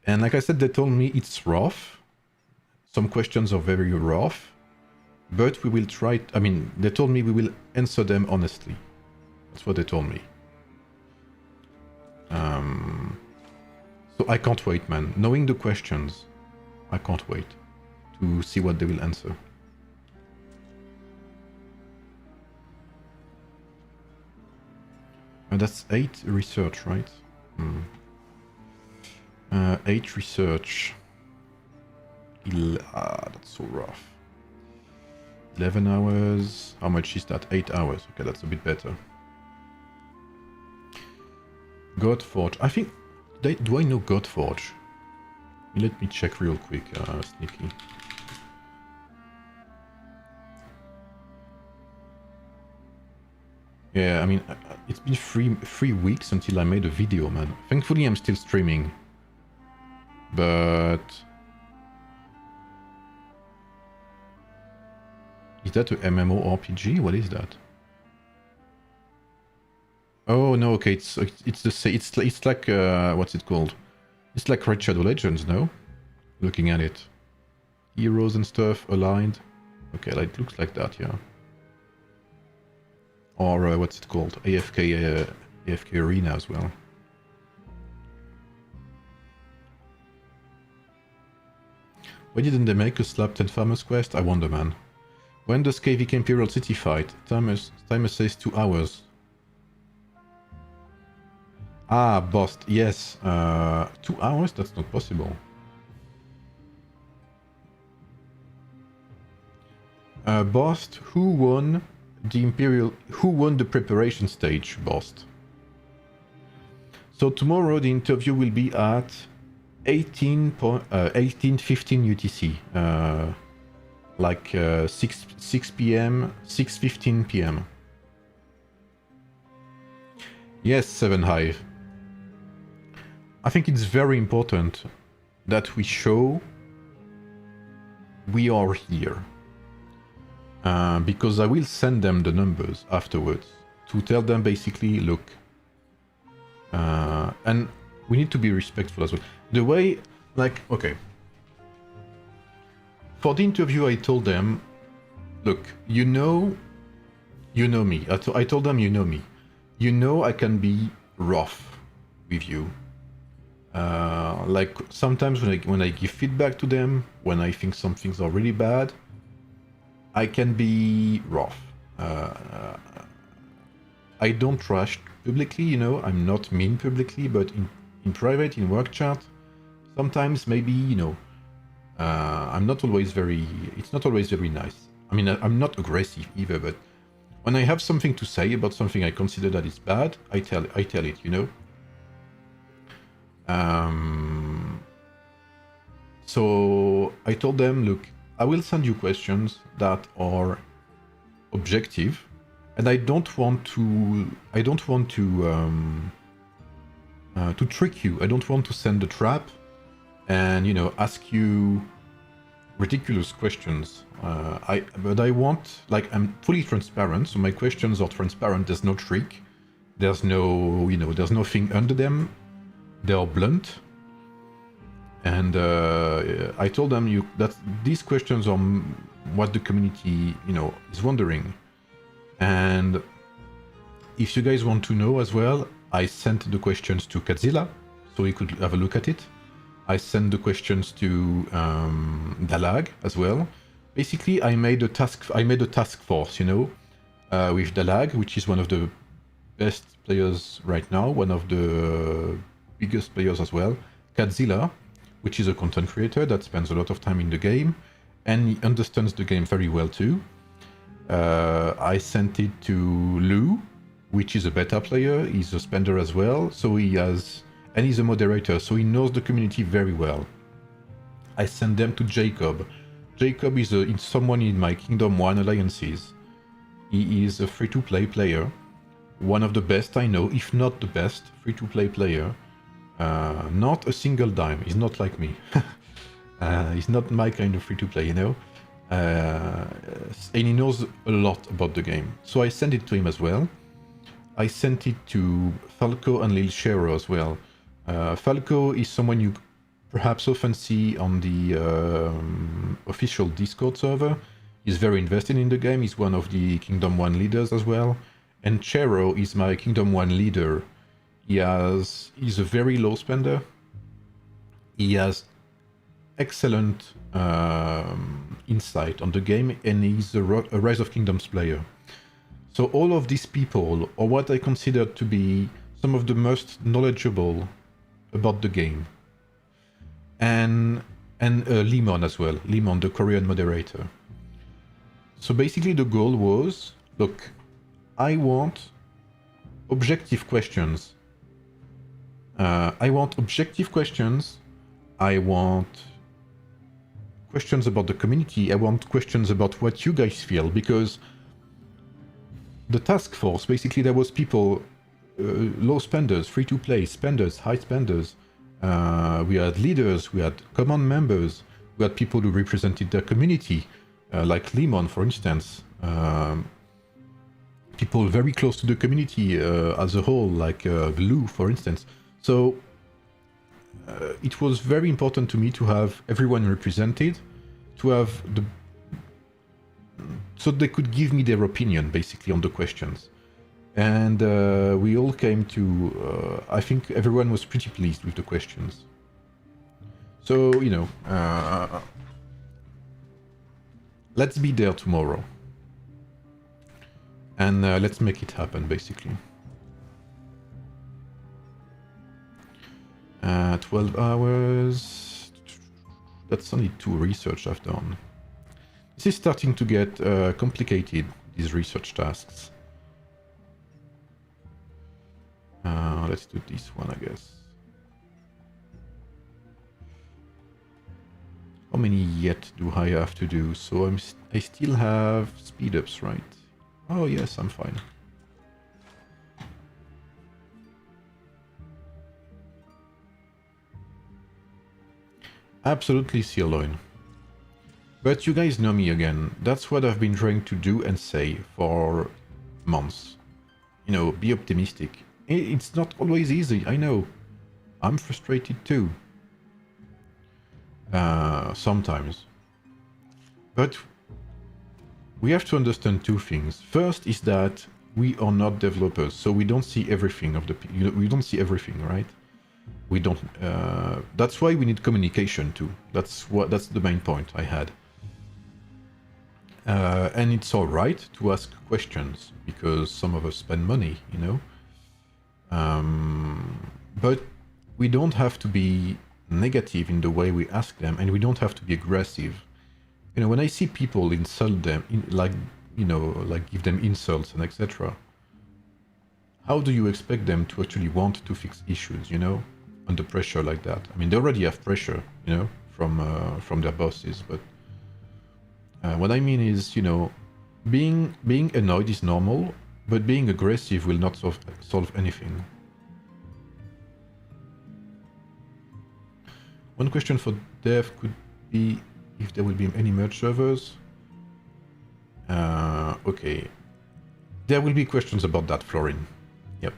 And like I said, they told me it's rough. Some questions are very rough. But we will try... they told me we will answer them honestly. That's what they told me. So I can't wait, man. Knowing the questions, I can't wait to see what they will answer. That's 8 research, right? 8 research. That's so rough. 11 hours. How much is that? 8 hours. Okay, that's a bit better. Godforge. I think... do I know Godforge? Let me check real quick, sneaky. Yeah, it's been three weeks until I made a video, man. Thankfully, I'm still streaming. But... is that a MMORPG? What is that? Oh no, okay, it's the same. It's like what's it called? It's like Red Shadow Legends, no? Looking at it, heroes and stuff aligned. Okay, like, it looks like that, yeah. Or what's it called? AFK Arena as well. Why didn't they make a Slap 10 Farmers quest? I wonder, man. When does KVK Imperial City fight? Timer says 2 hours. Ah, boss. Yes. 2 hours? That's not possible. Boss, who won the Imperial... who won the preparation stage, boss? So tomorrow the interview will be at 18:15 UTC. Like 6 p.m., 6:15 p.m. Yes, 7 Hive. I think it's very important that we show we are here. Because I will send them the numbers afterwards to tell them basically, look, and we need to be respectful as well. The way, like, okay. For the interview, I told them, look, you know me. I told them, you know me. You know I can be rough with you. Like sometimes when I give feedback to them, when I think some things are really bad, I can be rough. I don't trash publicly, you know. I'm not mean publicly, but in private, in work chat, sometimes maybe, you know, I'm not always very... it's not always very nice. I mean, I'm not aggressive either, but when I have something to say about something I consider that is bad, I tell it, you know. So I told them, look, I will send you questions that are objective, and I don't want to trick you. I don't want to send a trap and, you know, ask you ridiculous questions. But I want, like, I'm fully transparent, so my questions are transparent. There's no trick. There's no, you know, there's nothing under them. They are blunt. And I told them that these questions are what the community, is wondering. And if you guys want to know as well, I sent the questions to Katzilla, so he could have a look at it. I sent the questions to Dalag as well. Basically, I made a task force, with Dalag, which is one of the best players right now, one of the biggest players as well. Katzilla, which is a content creator that spends a lot of time in the game, and he understands the game very well too. I sent it to Lou, which is a beta player. He's a spender as well, so and he's a moderator, so he knows the community very well. I sent them to Jacob. Jacob is someone in my Kingdom 1 alliances. He is a free-to-play player, one of the best I know, if not the best free-to-play player. Not a single dime. He's not like me. He's not my kind of free-to-play, and he knows a lot about the game. So I sent it to him as well. I sent it to Falco and Lil Shero as well. Falco is someone you perhaps often see on the official Discord server. He's very invested in the game. He's one of the Kingdom 1 leaders as well. And Chero is my Kingdom 1 leader. He's a very low spender. He has excellent insight on the game, and he's a Rise of Kingdoms player. So all of these people are what I consider to be some of the most knowledgeable about the game. And Limon as well, Limon, the Korean moderator. So basically the goal was, look, I want objective questions. I want questions about the community. I want questions about what you guys feel, because the task force, basically there was people, low spenders, free-to-play, spenders, high spenders. We had leaders, we had command members, we had people who represented their community, like Limon, for instance. People very close to the community as a whole, like Lou, for instance. So it was very important to me to have everyone represented, to have so they could give me their opinion, basically, on the questions. And we all came to, I think everyone was pretty pleased with the questions. So, let's be there tomorrow. And let's make it happen, basically. 12 hours. That's only 2 research I've done. This is starting to get complicated, these research tasks. Let's do this one, I guess. How many yet do I have to do? So I still have speed ups, right? Oh yes, I'm fine. Absolutely, Sirloin. But you guys know me again. That's what I've been trying to do and say for months. Be optimistic. It's not always easy, I know. I'm frustrated too. Sometimes. But we have to understand 2 things. First is that we are not developers, so we don't see everything we don't see everything, right? We don't. That's why we need communication too. That's the main point I had. And it's all right to ask questions because some of us spend money, But we don't have to be negative in the way we ask them, and we don't have to be aggressive. When I see people insult them, like give them insults and etc., how do you expect them to actually want to fix issues, under pressure like that? I mean, they already have pressure, from their bosses, but what I mean is, being annoyed is normal, but being aggressive will not solve anything. One question for Dev could be if there will be any merge servers. Okay. There will be questions about that, Florin. Yep.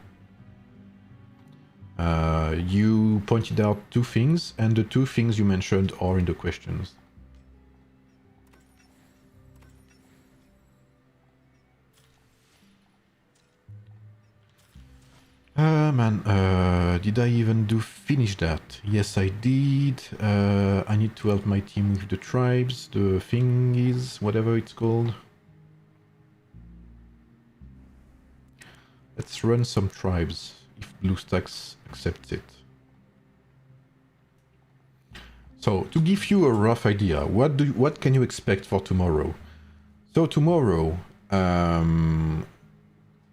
You pointed out 2 things, and the 2 things you mentioned are in the questions. Man, did I even finish that? Yes, I did. I need to help my team with the tribes, the thingies, whatever it's called. Let's run some tribes, if BlueStacks accepts it. So, to give you a rough idea, what can you expect for tomorrow? So tomorrow,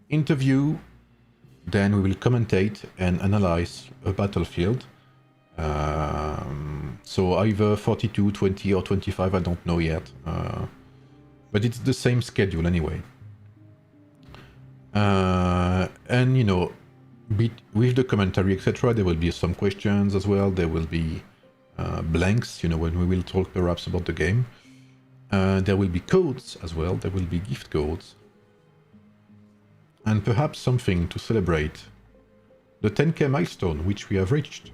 interview, then we will commentate and analyze a battlefield. So either 42, 20 or 25, I don't know yet. But it's the same schedule anyway. And you know, with the commentary, etc., there will be some questions as well. There will be blanks, you know, when we will talk perhaps about the game. There will be codes as well. There will be gift codes. And perhaps something to celebrate the 10k milestone, which we have reached.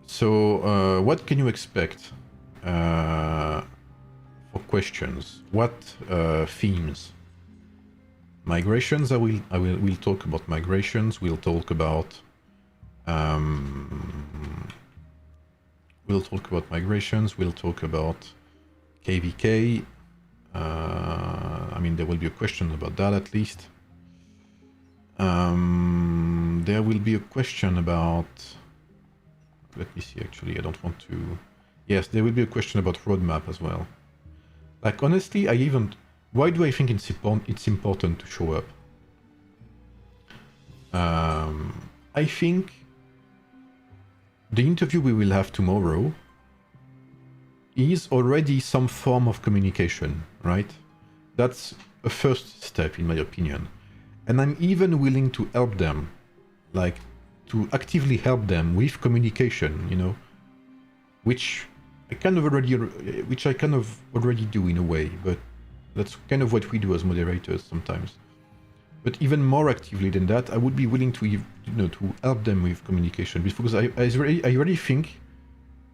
So, what can you expect for questions? What themes? Migrations. We'll talk about migrations. We'll talk about migrations. We'll talk about KVK. I mean, there will be a question about that at least. There will be a question about. Let me see, actually, I don't want to... Yes, there will be a question about roadmap as well. Like, honestly, why do I think it's important to show up? I think the interview we will have tomorrow is already some form of communication, right? That's a first step, in my opinion. And I'm even willing to help them, like, to actively help them with communication, you know, which I kind of already do in a way, but that's kind of what we do as moderators sometimes. But even more actively than that, I would be willing to, you know, to help them with communication, because I really think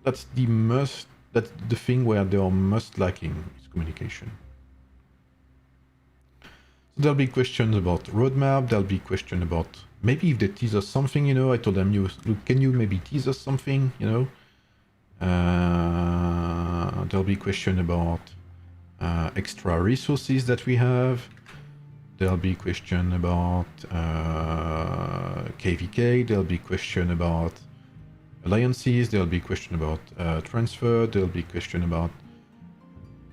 that's the thing where they are most lacking is communication. So there'll be questions about roadmap. There'll be question about maybe if they tease us something, you know. I told them, look, can you maybe tease us something, you know? There'll be question about extra resources that we have. There'll be question about KVK. There'll be question about alliances. There'll be question about transfer. There'll be question about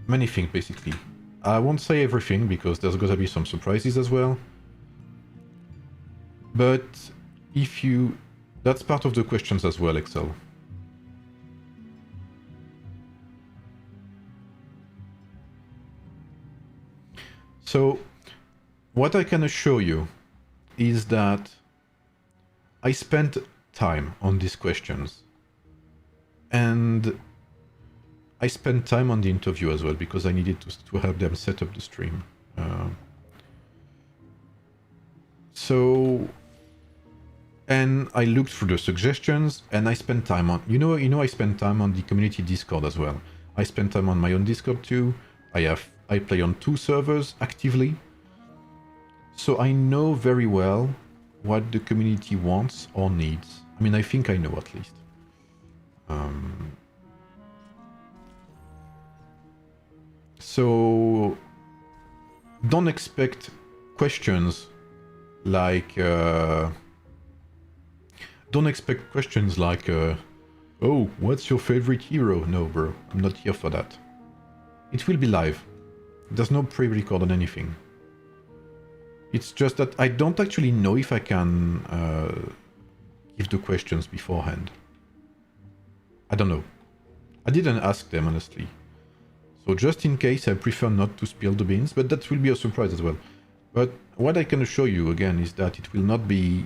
many things, basically. I won't say everything because there's going to be some surprises as well. But that's part of the questions as well, Excel. So, what I can assure you is that I spent time on these questions. And I spent time on the interview as well because I needed to help them set up the stream. And I looked through the suggestions, and I spent time on, I spent time on the community Discord as well. I spent time on my own Discord too. I play on 2 servers actively. So I know very well what the community wants or needs. I mean, I think I know at least. So don't expect questions like oh, what's your favorite hero? No, bro, I'm not here for that. It will be live. There's no pre-record on anything. It's just that I don't actually know if I can give the questions beforehand. I don't know. I didn't ask them, honestly. So just in case, I prefer not to spill the beans, but that will be a surprise as well. But what I can assure you, again, is that it will not be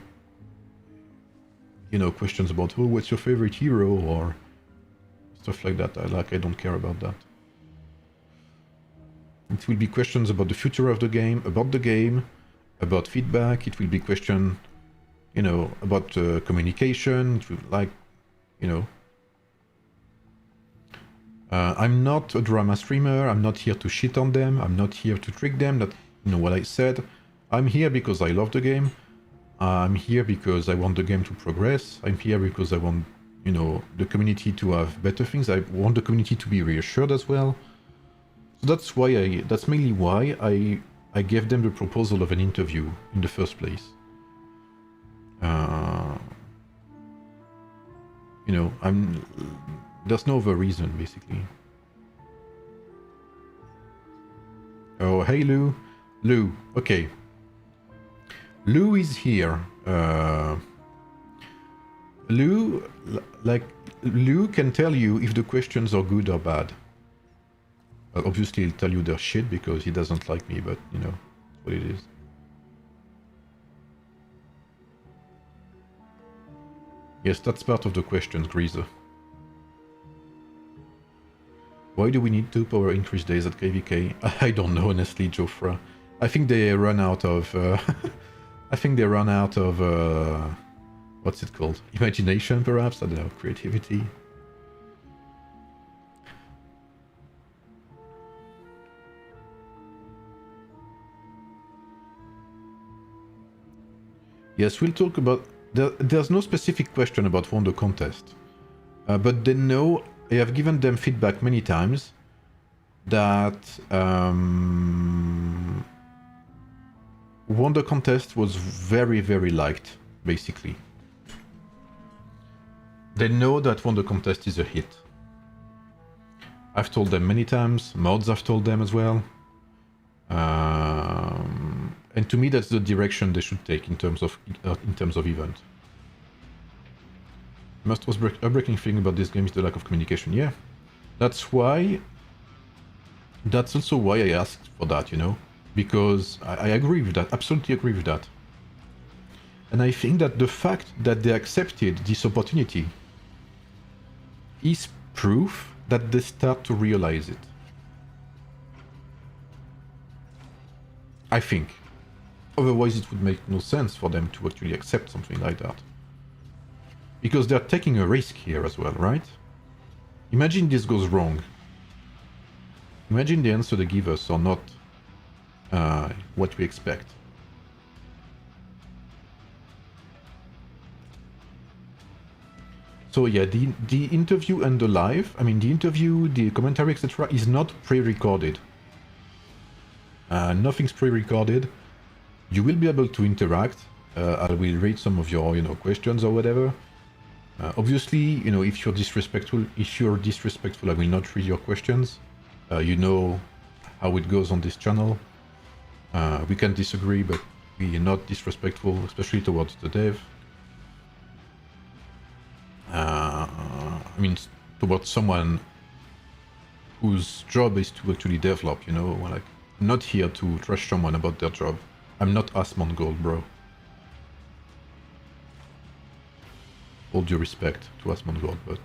you know, questions about, oh, what's your favorite hero, or stuff like that. I don't care about that. It will be questions about the future of the game, about feedback. It will be question, you know, about communication. It will, like, you know. I'm not a drama streamer. I'm not here to shit on them. I'm not here to trick them. That, you know what I said. I'm here because I love the game. I'm here because I want the game to progress. I'm here because I want, you know, the community to have better things. I want the community to be reassured as well. So that's why that's mainly why I gave them the proposal of an interview in the first place. You know, there's no other reason, basically. Oh, hey Lou. Lou, okay. Lou is here. Lou can tell you if the questions are good or bad. Obviously, he'll tell you they're shit because he doesn't like me, but, you know, what it is. Yes, that's part of the questions, Greaser. Why do we need 2 power increase days at KVK? I don't know, honestly, Jofra. I think they run out of... I think they run out of... what's it called? Imagination, perhaps? I don't know, creativity. Yes, we'll talk about... There's no specific question about Wonder Contest. But they know... I have given them feedback many times that Wonder Contest was very, very liked, basically. They know that Wonder Contest is a hit. I've told them many times, mods have told them as well. And to me, that's the direction they should take in terms of event. Most heartbreaking thing about this game is the lack of communication. Yeah, that's also why I asked for that, you know, because I agree with that, absolutely agree with that. And I think that the fact that they accepted this opportunity is proof that they start to realize it. I think. Otherwise it would make no sense for them to actually accept something like that. Because they're taking a risk here as well, right? Imagine this goes wrong. Imagine the answer they give us are not what we expect. So yeah, the interview and the live, I mean the interview, the commentary, etc. is not pre-recorded. Nothing's pre-recorded. You will be able to interact. I will read some of your, you know, questions or whatever. Obviously, you know, if you're disrespectful, I will not read your questions. You know how it goes on this channel. We can disagree, but we are not disrespectful, especially towards the dev. I mean, towards someone whose job is to actually develop, you know, like, I'm not here to trash someone about their job. I'm not Asmongold, bro. All due respect to Asmongold, but...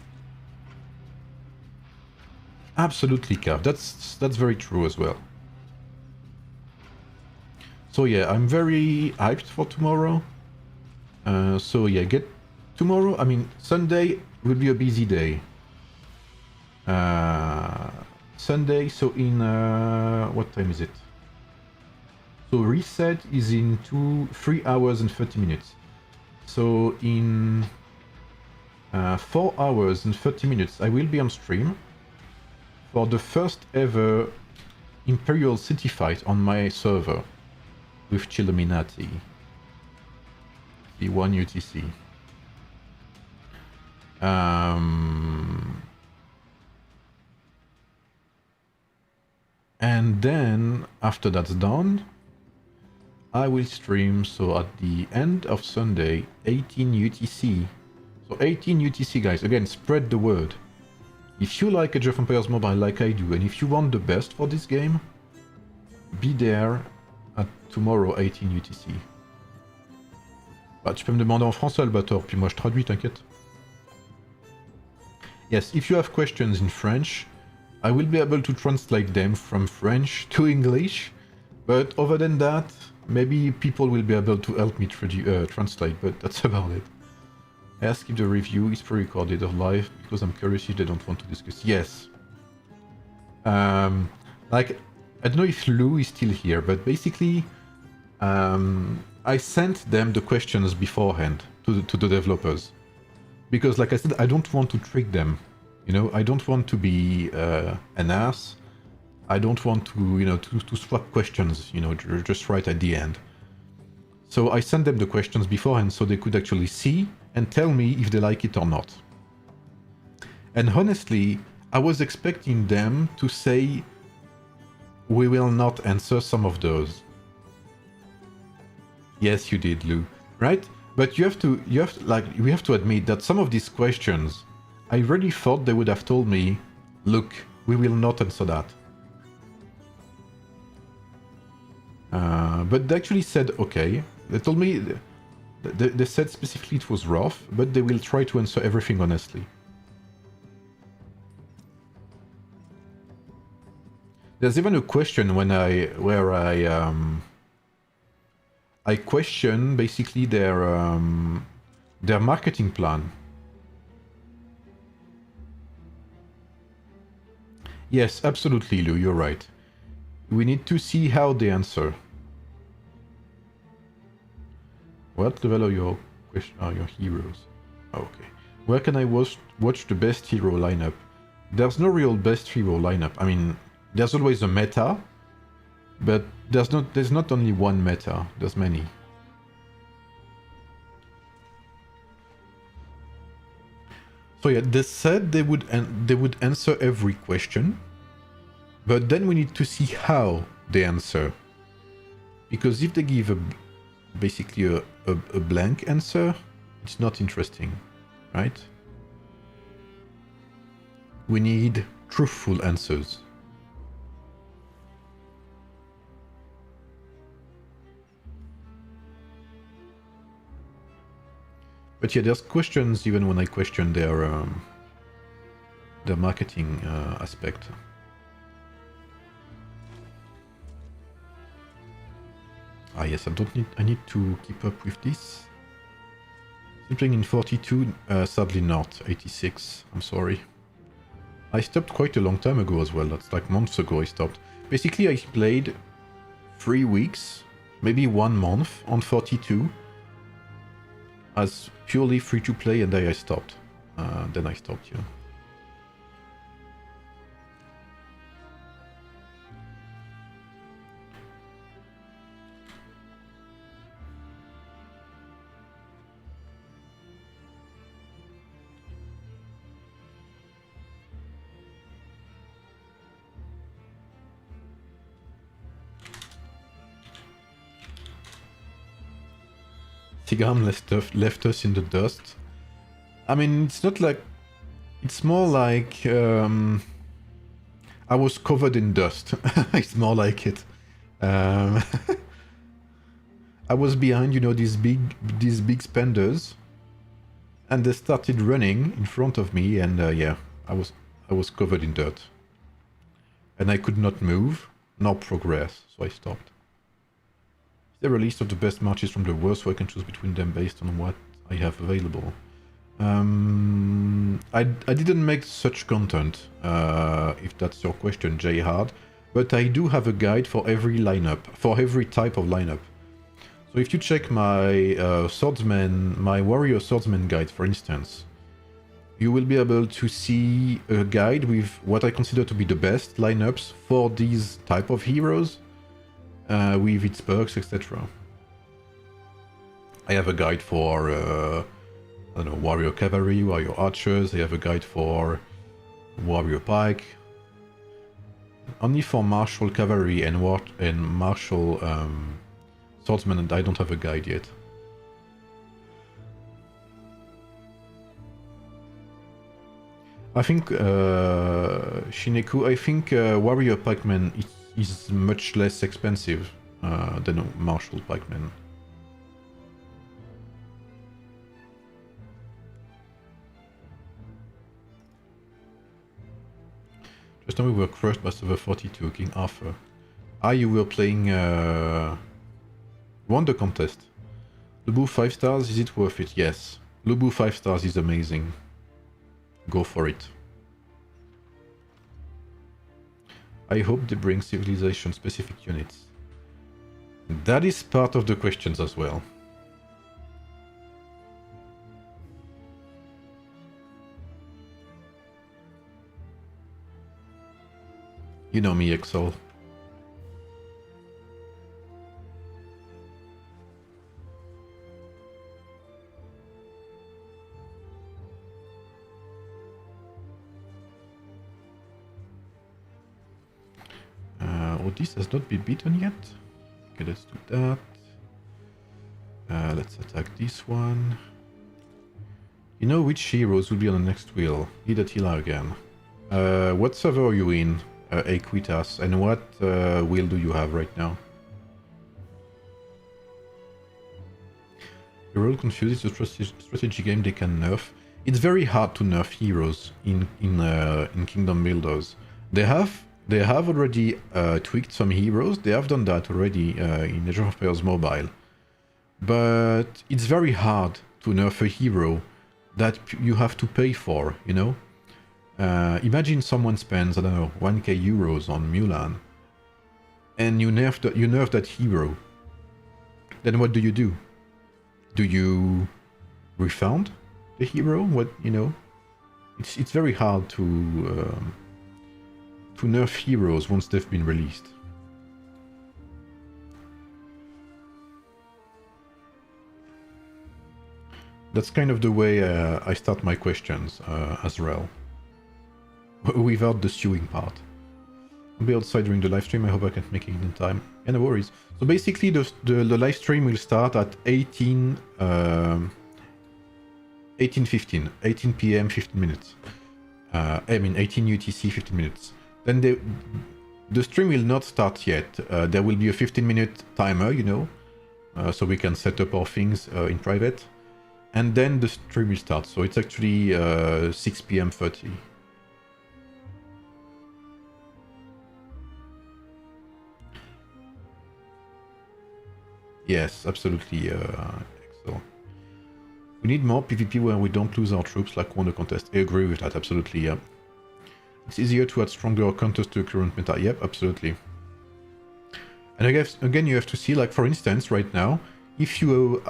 Absolutely, Cav. That's very true as well. So yeah, I'm very hyped for tomorrow. So yeah, tomorrow, I mean, Sunday will be a busy day. Sunday, so in... what time is it? So reset is in 3 hours and 30 minutes. So in 4 hours and 30 minutes I will be on stream for the first ever Imperial City fight on my server with Chilluminati. The 1 UTC. And then after that's done, I will stream, so at the end of Sunday, 18 UTC. So 18 UTC, guys. Again, spread the word. If you like Age of Empires Mobile like I do, and if you want the best for this game, be there at tomorrow, 18 UTC. Bah, tu peux me demander en français, Albator, puis moi je traduis, t'inquiète. Yes, if you have questions in French, I will be able to translate them from French to English, but other than that, maybe people will be able to help me translate, but that's about it. Ask if the review is pre-recorded or live, because I'm curious if they don't want to discuss. Yes. Like, I don't know if Lou is still here, but basically, I sent them the questions beforehand to the developers. Because, like I said, I don't want to trick them. You know, I don't want to be an ass. I don't want to, you know, to swap questions, you know, just right at the end. So I sent them the questions beforehand so they could actually see and tell me if they like it or not. And honestly, I was expecting them to say, we will not answer some of those. Yes, you did, Lou. Right? But we have to admit that some of these questions, I really thought they would have told me, look, we will not answer that. But they actually said, okay. They told me, they said specifically it was rough, but they will try to answer everything honestly. There's even a question where I question basically their marketing plan. Yes, absolutely, Lou, you're right. We need to see how they answer. What level are your heroes? Okay. Where can I watch the best hero lineup? There's no real best hero lineup. I mean, there's always a meta, but there's not only one meta. There's many. So yeah, they said they would answer every question, but then we need to see how they answer. Because if they give basically a blank answer, it's not interesting, right? We need truthful answers. But yeah, there's questions even when I question their marketing aspect. Ah yes, I need to keep up with this. Still in 42, sadly not. 86, I'm sorry. I stopped quite a long time ago as well, that's like months ago I stopped. Basically I played 3 weeks, maybe 1 month on 42. As purely free to play, and then I stopped. Yeah. Tigam left us in the dust. I mean, it's not like... It's more like... I was covered in dust. It's more like it. I was behind, you know, these big spenders. And they started running in front of me, and yeah, I was covered in dirt. And I could not move, nor progress, so I stopped. Is there a list of the best matches from the worst so I can choose between them based on what I have available? I didn't make such content, if that's your question, J Hard, but I do have a guide for every lineup, for every type of lineup. So if you check my my warrior swordsman guide, for instance, you will be able to see a guide with what I consider to be the best lineups for these type of heroes, with its perks, etc. I have a guide for, I don't know, warrior cavalry, warrior archers. I have a guide for warrior pike. Only for martial cavalry and martial swordsman, I don't have a guide yet. I think, Shineku, I think warrior pikeman is much less expensive than a martial pikeman. First time we were crushed by Server 42, King Arthur. Ah, you were playing Wonder Contest. Lubu 5 stars, is it worth it? Yes. Lubu 5 stars is amazing. Go for it. I hope they bring civilization-specific units. That is part of the questions as well. You know me, Exol. This has not been beaten yet. Okay, let's do that. Let's attack this one. You know which heroes will be on the next wheel? Lead Attila again. What server are you in, Equitas? And what wheel do you have right now? You're all confused. It's a strategy game they can nerf. It's very hard to nerf heroes in Kingdom Builders. They have already tweaked some heroes. They have done that already in Age of Empires Mobile. But it's very hard to nerf a hero that you have to pay for, you know? Imagine someone spends, I don't know, 1k euros on Mulan. And you nerf that hero. Then what do? Do you refund the hero? What, you know? It's very hard to nerf heroes once they've been released. That's kind of the way I start my questions, Azrael. Without the sewing part. I'll be outside during the live stream. I hope I can make it in time. Yeah, no worries. So basically, the live stream will start at 18 p.m. 15 minutes. I mean 18 UTC 15 minutes. Then the stream will not start yet. There will be a 15-minute timer, you know, so we can set up our things in private. And then the stream will start. So it's actually 6 p.m. 30. Yes, absolutely, Excel. We need more PvP where we don't lose our troops, like Wonder Contest. I agree with that, absolutely, yeah. It's easier to add stronger counters to the current meta. Yep, absolutely. And I guess, again, you have to see, like, for instance, right now, if you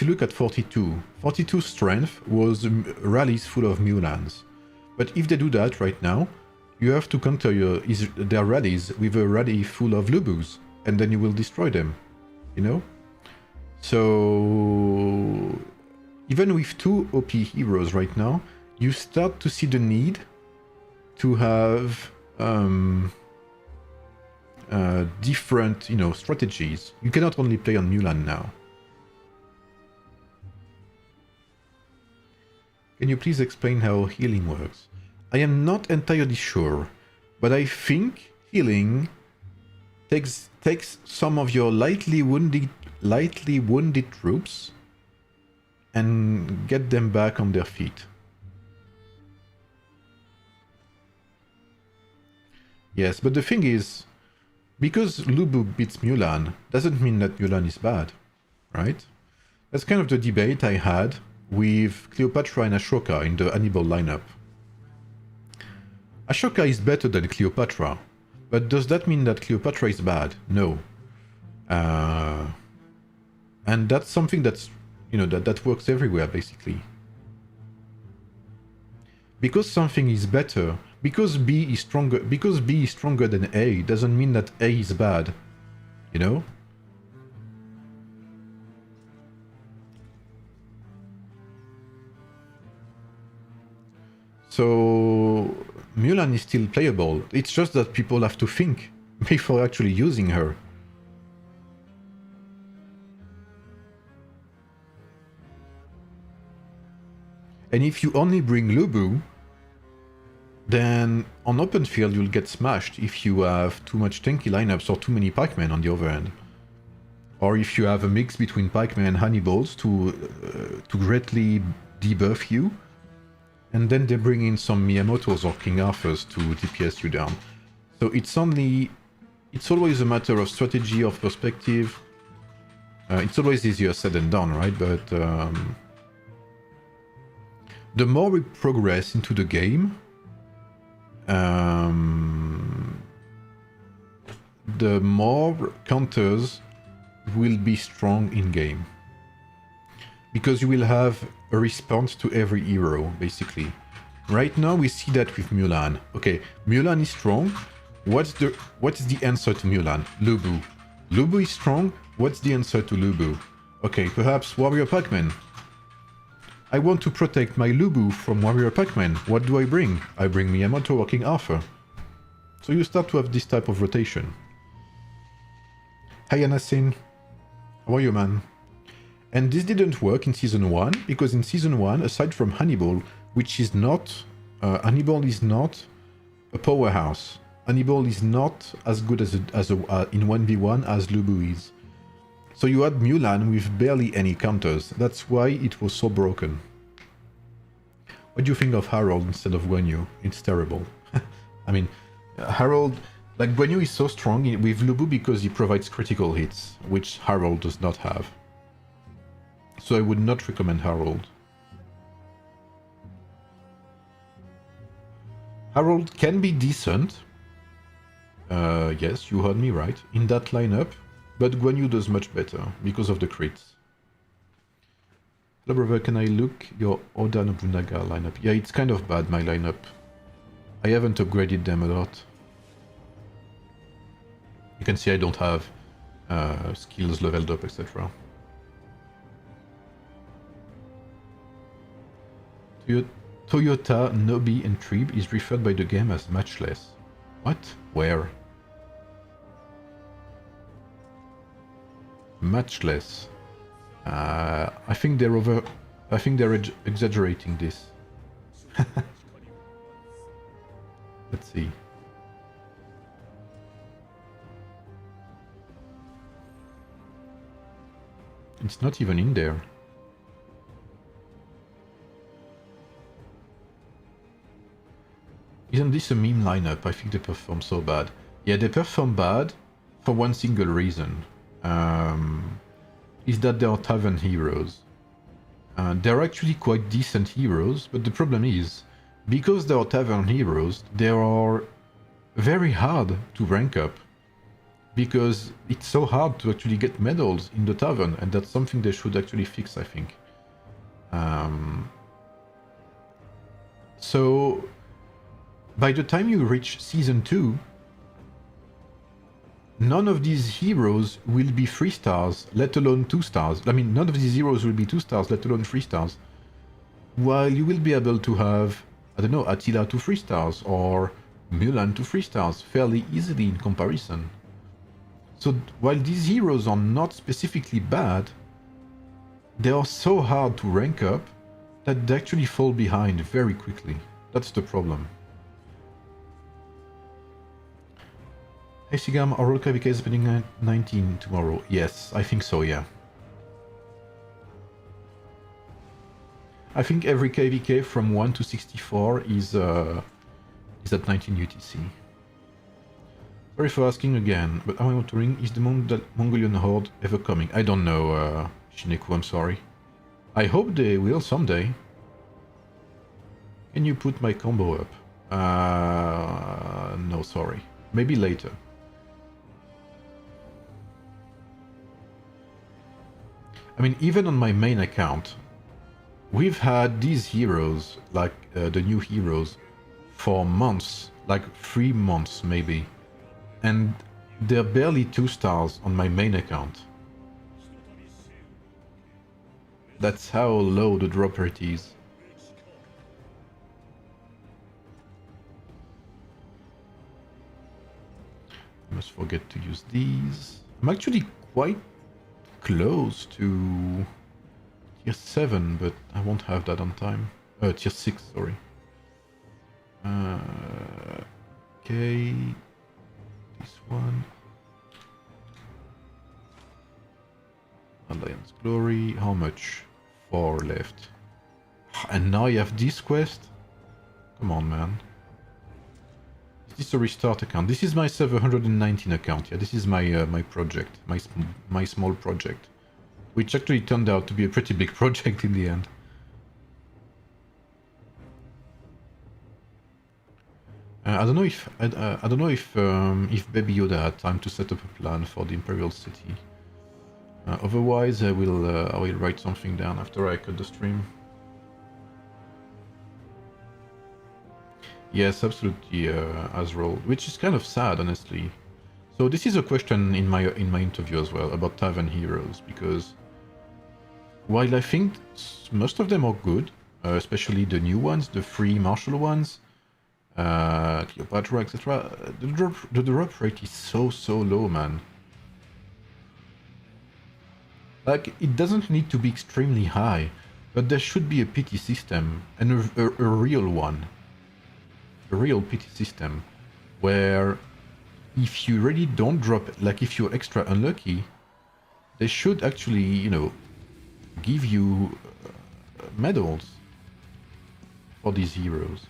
look at 42 strength was rallies full of Mulans. But if they do that right now, you have to counter their rallies with a rally full of Lubus, and then you will destroy them, you know? So even with 2 OP heroes right now, you start to see the need to have different, you know, strategies. You cannot only play on Mulan now. Can you please explain how healing works? I am not entirely sure, but I think healing takes some of your lightly wounded troops and get them back on their feet. Yes, but the thing is, because Lubu beats Mulan, doesn't mean that Mulan is bad, right? That's kind of the debate I had with Cleopatra and Ashoka in the Hannibal lineup. Ashoka is better than Cleopatra, but does that mean that Cleopatra is bad? No. And that's something that's, you know, that works everywhere, basically. Because something is better, because B is stronger than A, doesn't mean that A is bad, you know? So Mulan is still playable. It's just that people have to think before actually using her. And if you only bring Lubu, then on open field you'll get smashed if you have too much tanky lineups or too many pikemen on the other end. Or if you have a mix between pikemen and Hannibals to greatly debuff you, and then they bring in some Miyamotos or King Arthurs to DPS you down. So it's always a matter of strategy, of perspective. It's always easier said than done, right? But the more we progress into the game, the more counters will be strong in game. Because you will have a response to every hero, basically. Right now we see that with Mulan. Okay, Mulan is strong. What's the answer to Mulan? Lubu. Lubu is strong. What's the answer to Lubu? Okay, perhaps Warrior Pac-Man. I want to protect my Lubu from Warrior Pac-Man. What do I bring? I bring Miyamoto or King Arthur. So you start to have this type of rotation. Hi Anasin. How are you, man? And this didn't work in Season 1, because in Season 1, aside from Hannibal, which is not... Hannibal is not a powerhouse. Hannibal is not as good in 1v1 as Lubu is. So you had Mulan with barely any counters. That's why it was so broken. What do you think of Harold instead of Guan Yu? It's terrible. I mean, Harold... Like, Guan Yu is so strong with Lubu because he provides critical hits, which Harold does not have. So I would not recommend Harold. Harold can be decent. Yes, you heard me right. In that lineup. But Guan Yu does much better because of the crits. Hello brother, can I look your Oda Nobunaga lineup? Yeah, it's kind of bad, my lineup. I haven't upgraded them a lot. You can see I don't have skills leveled up, etc. Toyota, Nobi, and Trib is referred by the game as matchless. What? Where? Matchless. I think they're exaggerating this. Let's see. It's not even in there. Isn't this a meme lineup? I think they perform so bad. Yeah, they perform bad for one single reason. Is that they are tavern heroes. They're actually quite decent heroes, but the problem is, because they are tavern heroes, they are very hard to rank up. Because it's so hard to actually get medals in the tavern, and that's something they should actually fix, I think. So, by the time you reach Season 2, none of these heroes will be 3 stars, let alone 2 stars. I mean, none of these heroes will be 2 stars, let alone 3 stars. While you will be able to have, I don't know, Attila to 3 stars, or Mulan to 3 stars, fairly easily in comparison. So while these heroes are not specifically bad, they are so hard to rank up that they actually fall behind very quickly. That's the problem. Hey Sigam, our World KVK is happening at 19 tomorrow. Yes, I think so, yeah. I think every KVK from 1 to 64 is at 19 UTC. Sorry for asking again, but I'm wondering, is the Mongolian horde ever coming? I don't know, Shineku, I'm sorry. I hope they will someday. Can you put my combo up? No, sorry. Maybe later. I mean, even on my main account, we've had these heroes, like the new heroes, for months, like 3 months maybe. And they're barely 2 stars on my main account. That's how low the drop rate is. I must forget to use these. I'm actually quite close to tier 7, but I won't have that on time. Tier 6, sorry. Okay. This one. Alliance Glory. How much? 4 left. And now you have this quest. Come on, man. Is this a restart account? This is my server 119 account. Yeah, this is my my project, my small project, which actually turned out to be a pretty big project in the end. I don't know if I don't know if Baby Yoda had time to set up a plan for the Imperial City. Otherwise, I will write something down after I cut the stream. Yes, absolutely, Azrael, which is kind of sad, honestly. So this is a question in my interview as well about Tavern Heroes, because while I think most of them are good, especially the new ones, the free martial ones, Cleopatra, etc., the drop rate is so low, man. Like, it doesn't need to be extremely high, but there should be a pity system, and a real one. A real pity system, where if you really don't drop, like if you're extra unlucky, they should actually, you know, give you medals for these heroes.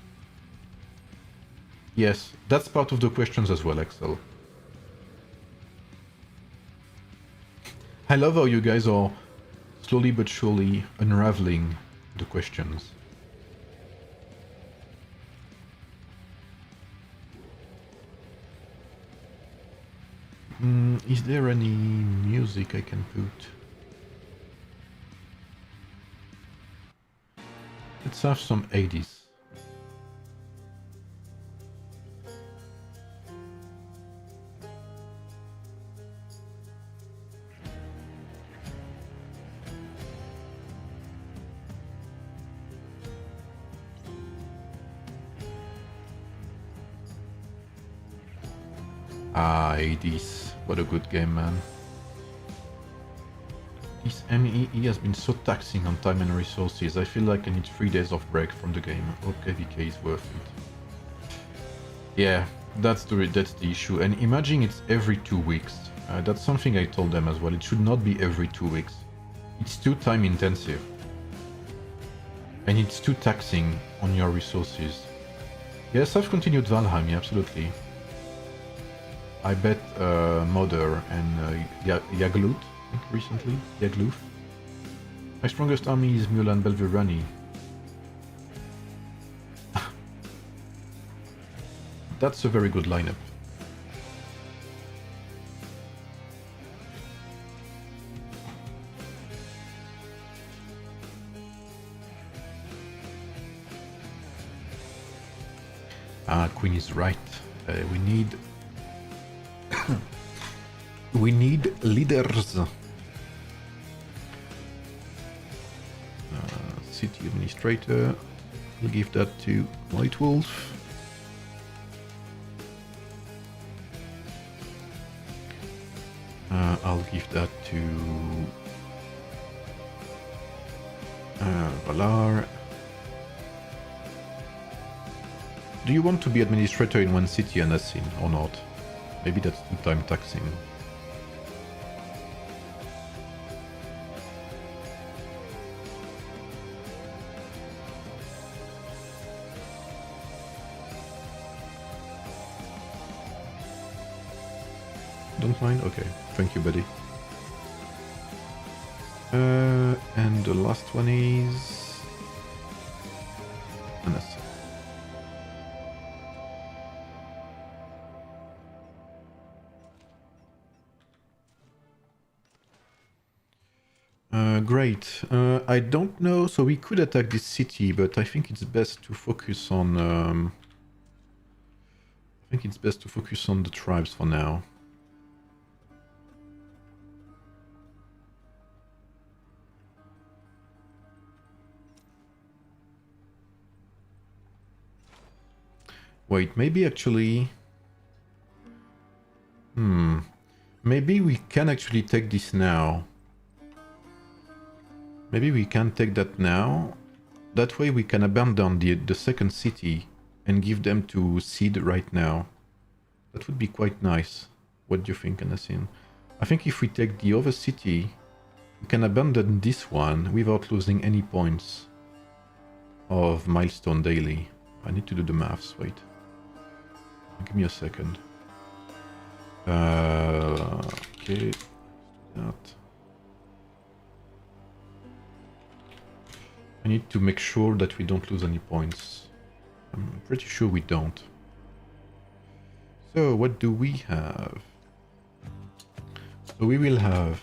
Yes, that's part of the questions as well, Axel. I love how you guys are slowly but surely unraveling the questions. Is there any music I can put? Let's have some 80s. Ah, 80s. What a good game, man. This MEE has been so taxing on time and resources. I feel like I need 3 days of break from the game. Okay, VK is worth it. Yeah, that's the issue. And imagine it's every 2 weeks. That's something I told them as well. It should not be every 2 weeks. It's too time intensive. And it's too taxing on your resources. Yes, I've continued Valheim, yeah, absolutely. I bet Mother and Yaglut recently. Yagluf. My strongest army is Mula and Belverani. That's a very good lineup. Ah, Queen is right. We need we need leaders. City administrator. We'll give that to White Wolf. I'll give that to Valar. Do you want to be administrator in one city and Nassin or not? Maybe that's too time taxing. Don't mind? Okay. Thank you, buddy. And the last one is... Anassin. Great. I don't know, so we could attack this city, but I think it's best to focus on... I think it's best to focus on the tribes for now. Wait, maybe actually... Maybe we can actually take this now. Maybe we can take that now. That way we can abandon the second city and give them to Seed right now. That would be quite nice. What do you think, Anassin? I think if we take the other city, we can abandon this one without losing any points of milestone daily. I need to do the maths, wait. Give me a second. Okay, let's do that. I need to make sure that we don't lose any points. I'm pretty sure we don't. So, what do we have? So we will have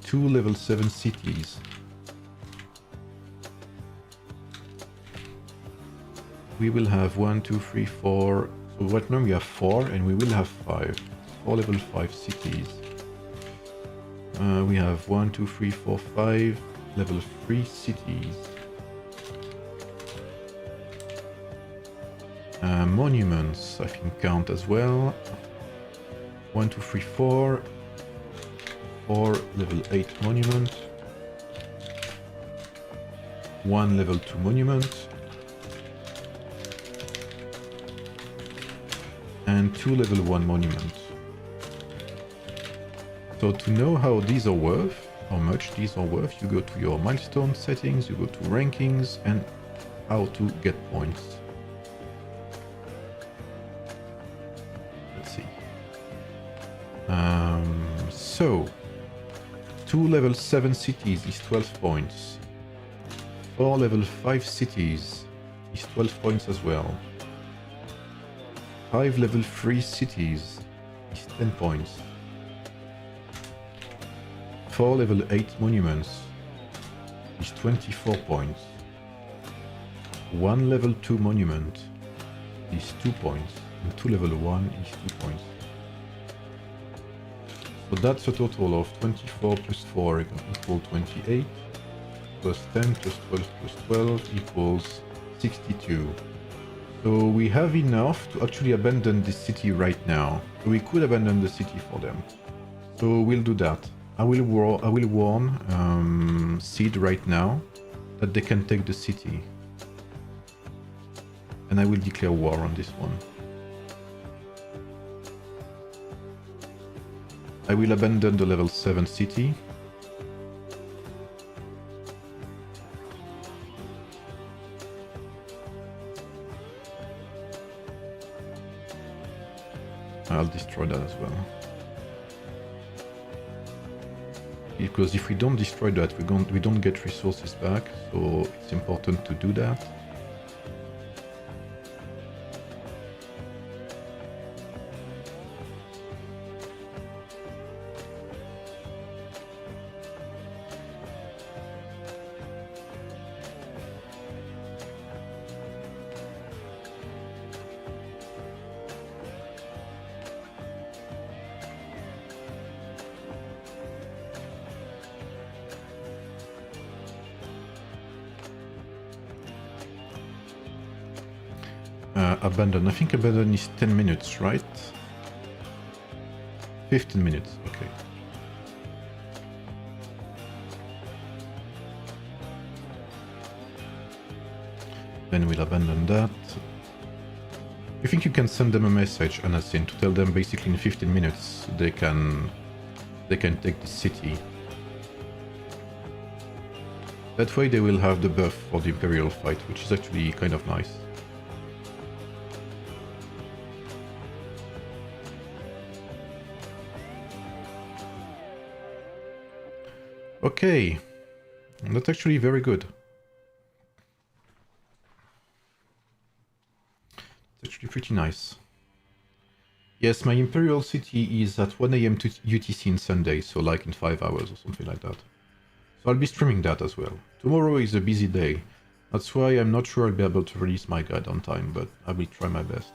2 level 7 cities. We will have 1, 2, 3, 4. So right now we have 4 and we will have 5. 4 level 5 cities. We have 1, 2, 3, 4, 5 level 3 cities. Monuments I think count as well. 1, 2, 3, 4. 4 level 8 monument. 1 level 2 monument. And 2 level 1 monument. So to know how these are worth, how much these are worth, you go to your milestone settings, you go to rankings, and how to get points. Let's see. So 2 level 7 cities is 12 points. 4 level 5 cities is 12 points as well. 5 level 3 cities is 10 points. 4 level 8 monuments is 24 points. 1 level 2 monument is 2 points. And 2 level 1 is 2 points. So that's a total of 24 plus 4 equals 28. Plus 10 plus 12 plus 12 equals 62. So we have enough to actually abandon this city right now. So we could abandon the city for them. So we'll do that. I will warn Seed right now that they can take the city. And I will declare war on this one. I will abandon the level 7 city. I'll destroy that as well. Because if we don't destroy that, we don't get resources back, so it's important to do that. Abandon. I think abandon is 10 minutes, right? 15 minutes, okay. Then we'll abandon that. You think you can send them a message, Anasin, to tell them basically in 15 minutes they can take the city. That way they will have the buff for the Imperial fight, which is actually kind of nice. Okay, that's actually very good. It's actually pretty nice. Yes, my Imperial City is at 1 AM to UTC on Sunday, so like in 5 hours or something like that. So I'll be streaming that as well. Tomorrow is a busy day. That's why I'm not sure I'll be able to release my guide on time, but I will try my best.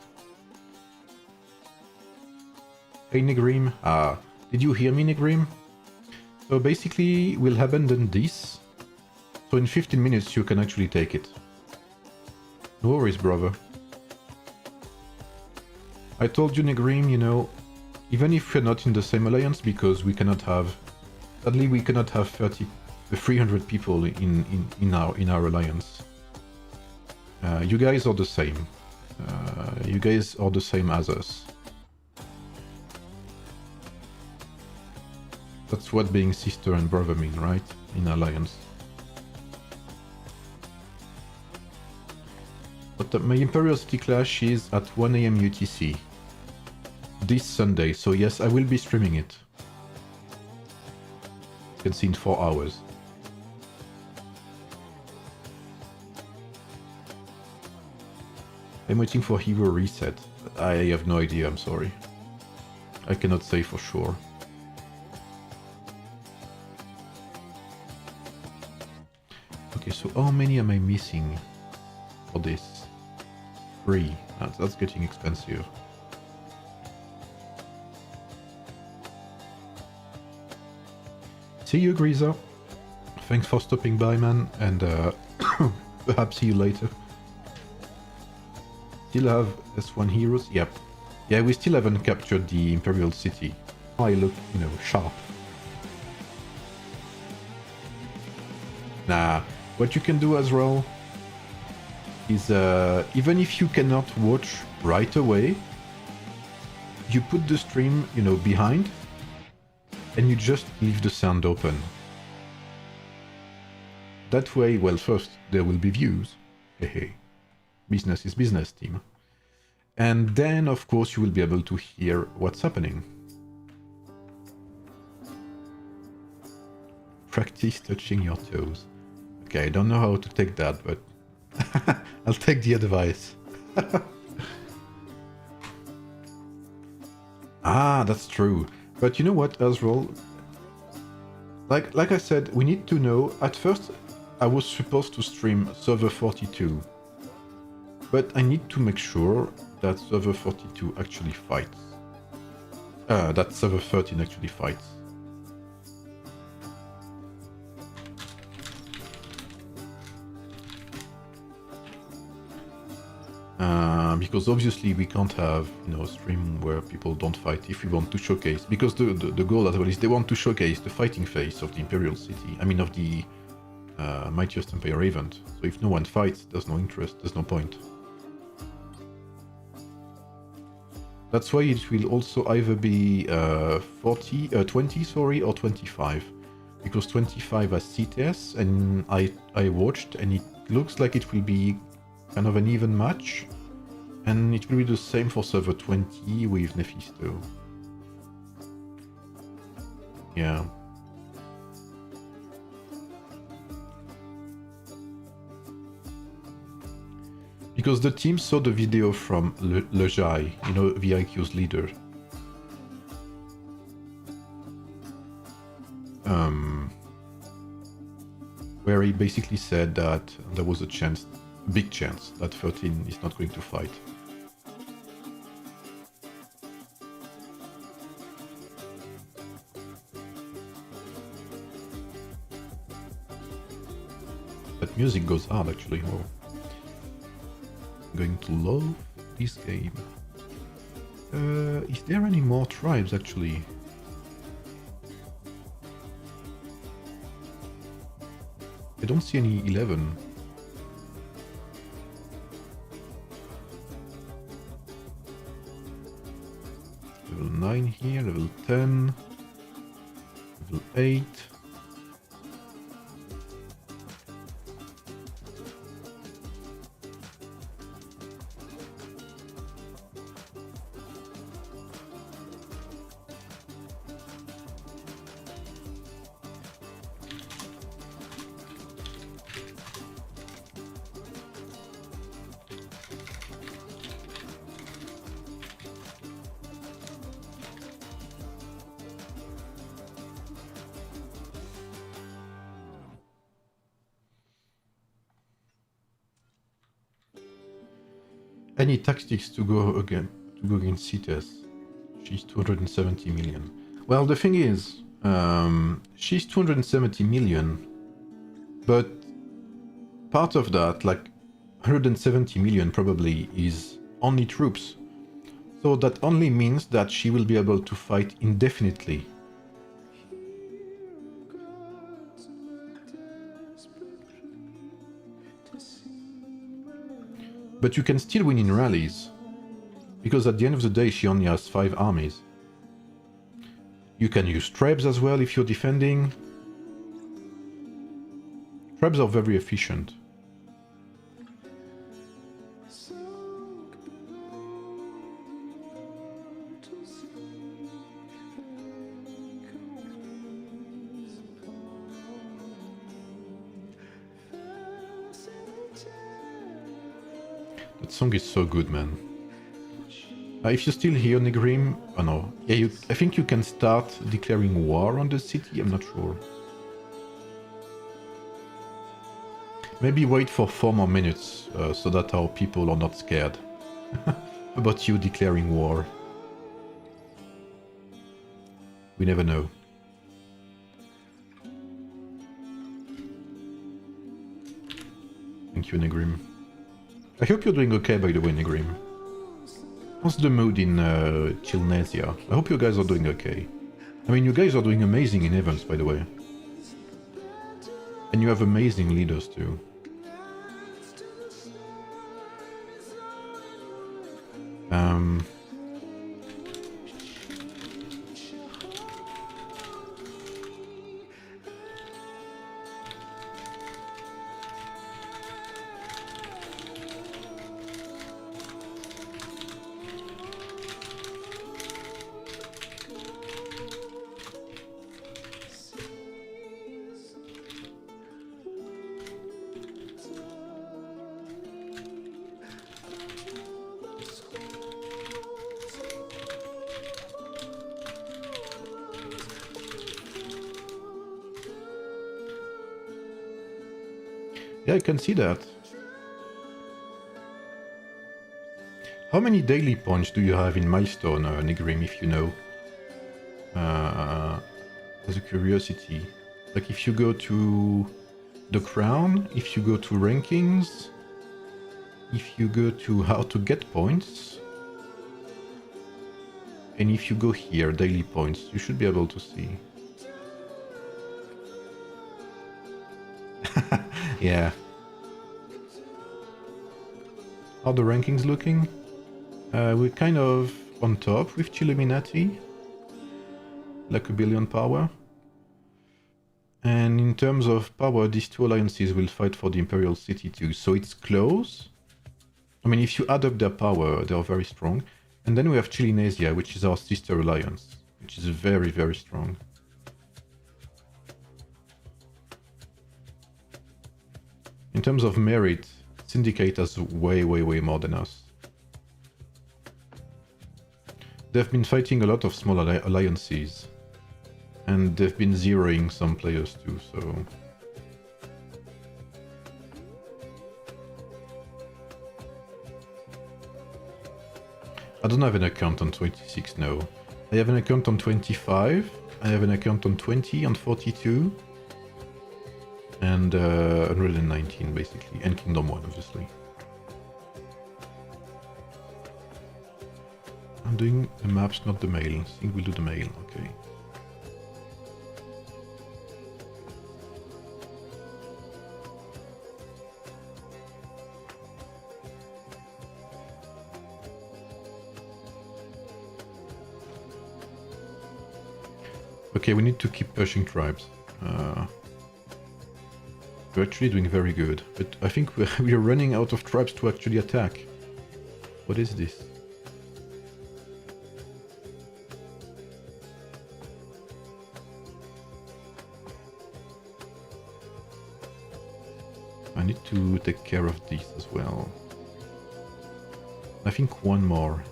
Hey Negrim, did you hear me, Negrim? So basically, we'll abandon this. So in 15 minutes, you can actually take it. No worries, brother. I told you, Negrim, you know, even if we're not in the same alliance, because we cannot have... Sadly, we cannot have 300 people in our alliance. You guys are the same. You guys are the same as us. That's what being sister and brother mean, right? In alliance. But my Imperial City Clash is at 1 AM UTC this Sunday, so yes, I will be streaming it. You can see in 4 hours. I'm waiting for Hero Reset. I have no idea, I'm sorry. I cannot say for sure. Okay, so how many am I missing for this? 3. That's getting expensive. See you, Greaser. Thanks for stopping by, man, and perhaps see you later. Still have S1 heroes? Yep. Yeah, we still haven't captured the Imperial City. I look, you know, sharp. Nah, what you can do as well is, even if you cannot watch right away, you put the stream, you know, behind, and you just leave the sound open. That way, well, first, there will be views. Hey. Business is business, team. And then, of course, you will be able to hear what's happening. Practice touching your toes. Okay, I don't know how to take that, but I'll take the advice. Ah, that's true. But you know what, as well? Like I said, we need to know. At first, I was supposed to stream server 42. But I need to make sure that server 42 actually fights. That server 13 actually fights. Because obviously we can't have, you know, a stream where people don't fight if we want to showcase. Because the goal as well is they want to showcase the fighting phase of the Imperial City. I mean, of the Mightiest Empire event. So if no one fights, there's no interest, there's no point. That's why it will also either be 20, sorry, or 25. Because 25 has CTS, and I watched, and it looks like it will be kind of an even match. And it will be the same for server 20 with Nephisto. Yeah. Because the team saw the video from Le Jai, you know, VIQ's leader. Where he basically said that there was a chance, a big chance, that 13 is not going to fight. That music goes hard, actually. Oh. I'm going to love this game. Is there any more tribes, actually? I don't see any 11. Level 9 here, level 10, level 8. Any tactics to go against CITES? She's 270 million. Well, the thing is, she's 270 million, but part of that, like 170 million probably, is only troops. So that only means that she will be able to fight indefinitely. But you can still win in rallies, because at the end of the day she only has 5 armies. You can use trebs as well if you're defending. Trebs are very efficient. That song is so good, man. If you're still here, Negrim, oh no, yeah, I think you can start declaring war on the city. I'm not sure. Maybe wait for 4 more minutes so that our people are not scared about you declaring war. We never know. Thank you, Negrim. I hope you're doing okay, by the way, Negrim. How's the mood in Chilnesia? I hope you guys are doing okay. I mean, you guys are doing amazing in Evans, by the way. And you have amazing leaders, too. Yeah, I can see that. How many daily points do you have in Milestone, Negrim, if you know? As a curiosity. Like if you go to the crown, if you go to rankings, if you go to how to get points, and if you go here, daily points, you should be able to see. Yeah. How are the rankings looking? We're kind of on top with Chilluminati, like 1 billion power. And in terms of power, these two alliances will fight for the Imperial City too, so it's close. I mean, if you add up their power, they are very strong. And then we have Chilinesia, which is our sister alliance, which is very, very strong. In terms of merit, Syndicate has way, way, way more than us. They've been fighting a lot of small alliances. And they've been zeroing some players too, so... I don't have an account on 26 now. I have an account on 25, I have an account on 20, on 42, and 119 basically, and Kingdom 1 obviously. I'm doing the maps, not the mail. I think we'll do the mail, okay. Okay, we need to keep pushing tribes. We're actually doing very good, but I think we're running out of tribes to actually attack. What is this? I need to take care of these as well. I think one more.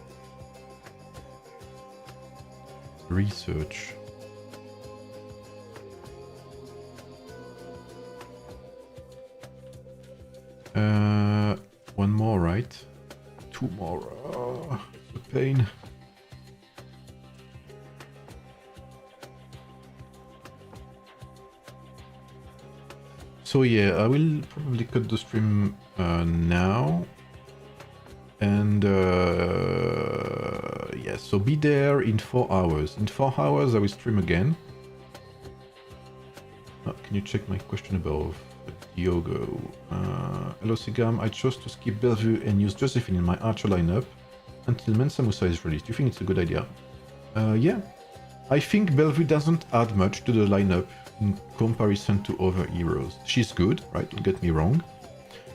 Research. One more, right? 2 more. Oh, the pain. So yeah, I will probably cut the stream now. And yeah, so be there in 4 hours. In 4 hours I will stream again. Oh, can you check my question above? Diogo. Hello Sigam, I chose to skip Bellevue and use Josephine in my Archer lineup until Mensa Musa is released. Do you think it's a good idea? Yeah. I think Bellevue doesn't add much to the lineup in comparison to other heroes. She's good, right? Don't get me wrong.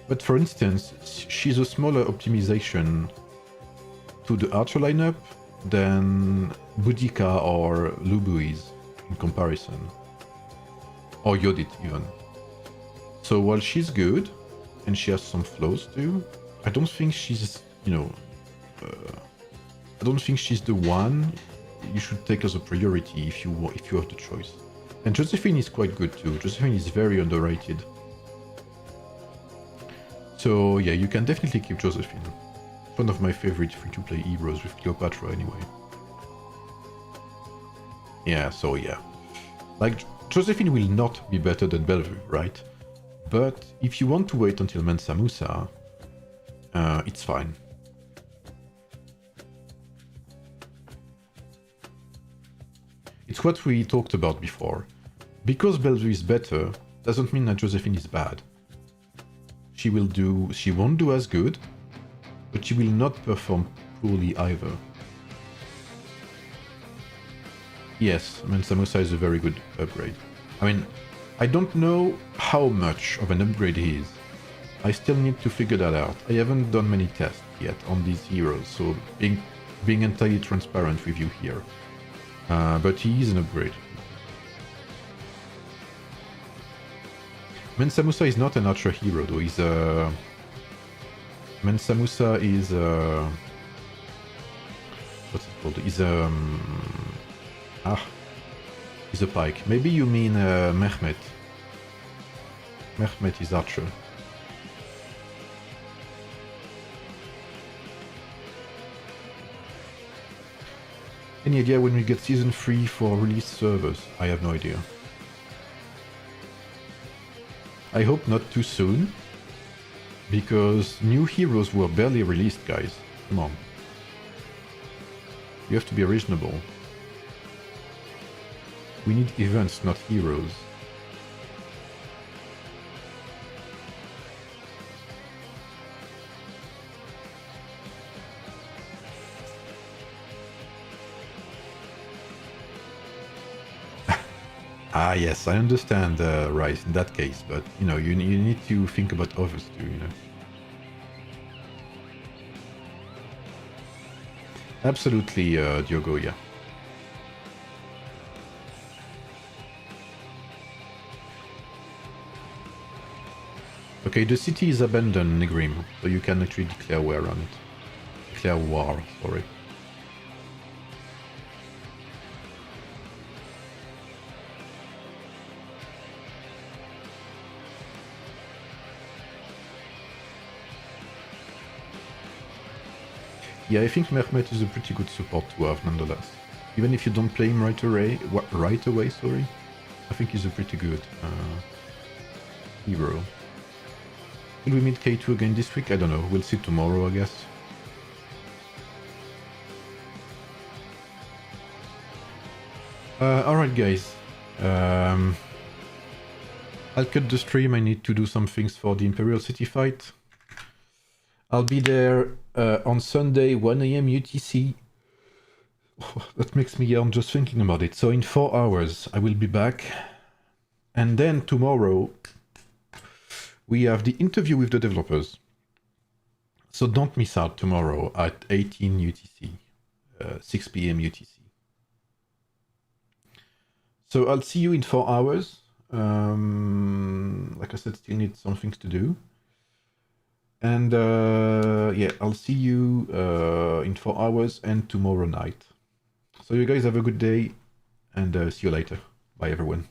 But for instance, she's a smaller optimization to the Archer lineup than Boudica or Lubu is in comparison. Or Yodit even. So while she's good, and she has some flaws too, I don't think she's, you know, I don't think she's the one you should take as a priority if you have the choice. And Josephine is quite good too. Josephine is very underrated. So yeah, you can definitely keep Josephine. One of my favorite free-to-play heroes with Cleopatra anyway. Yeah, so yeah. Like, Josephine will not be better than Bellevue, right? But if you want to wait until Mansa Musa, it's fine. It's what we talked about before. Because Bellevue is better, doesn't mean that Josephine is bad. She won't do as good, but she will not perform poorly either. Yes, Mansa Musa is a very good upgrade. I mean, I don't know how much of an upgrade he is. I still need to figure that out. I haven't done many tests yet on these heroes, so being entirely transparent with you here. But he is an upgrade. Mansa Musa is not an archer hero though, he's a... Mansa Musa is a... What's it called? He's a... He's a pike. Maybe you mean Mehmet. Mehmet is archer. Any idea when we get season 3 for release servers? I have no idea. I hope not too soon, because new heroes were barely released, guys. Come on. You have to be reasonable. We need events, not heroes. Ah, yes, I understand, Rice, in that case, but, you know, you need to think about others too, you know. Absolutely, Diogo, yeah. Okay, the city is abandoned, Negrim, so you can actually declare war on it. Declare war, sorry. Yeah, I think Mehmet is a pretty good support to have, nonetheless. Even if you don't play him right away, sorry, I think he's a pretty good hero. Will we meet K2 again this week? I don't know. We'll see tomorrow, I guess. Alright, guys. I'll cut the stream. I need to do some things for the Imperial City fight. I'll be there on Sunday, 1 AM UTC. Oh, that makes me yawn just thinking about it. So in 4 hours, I will be back. And then tomorrow, we have the interview with the developers. So don't miss out tomorrow at 18 UTC, 6 PM UTC. So I'll see you in 4 hours. Like I said, still need some things to do. And yeah, I'll see you in 4 hours and tomorrow night. So you guys have a good day and see you later. Bye everyone.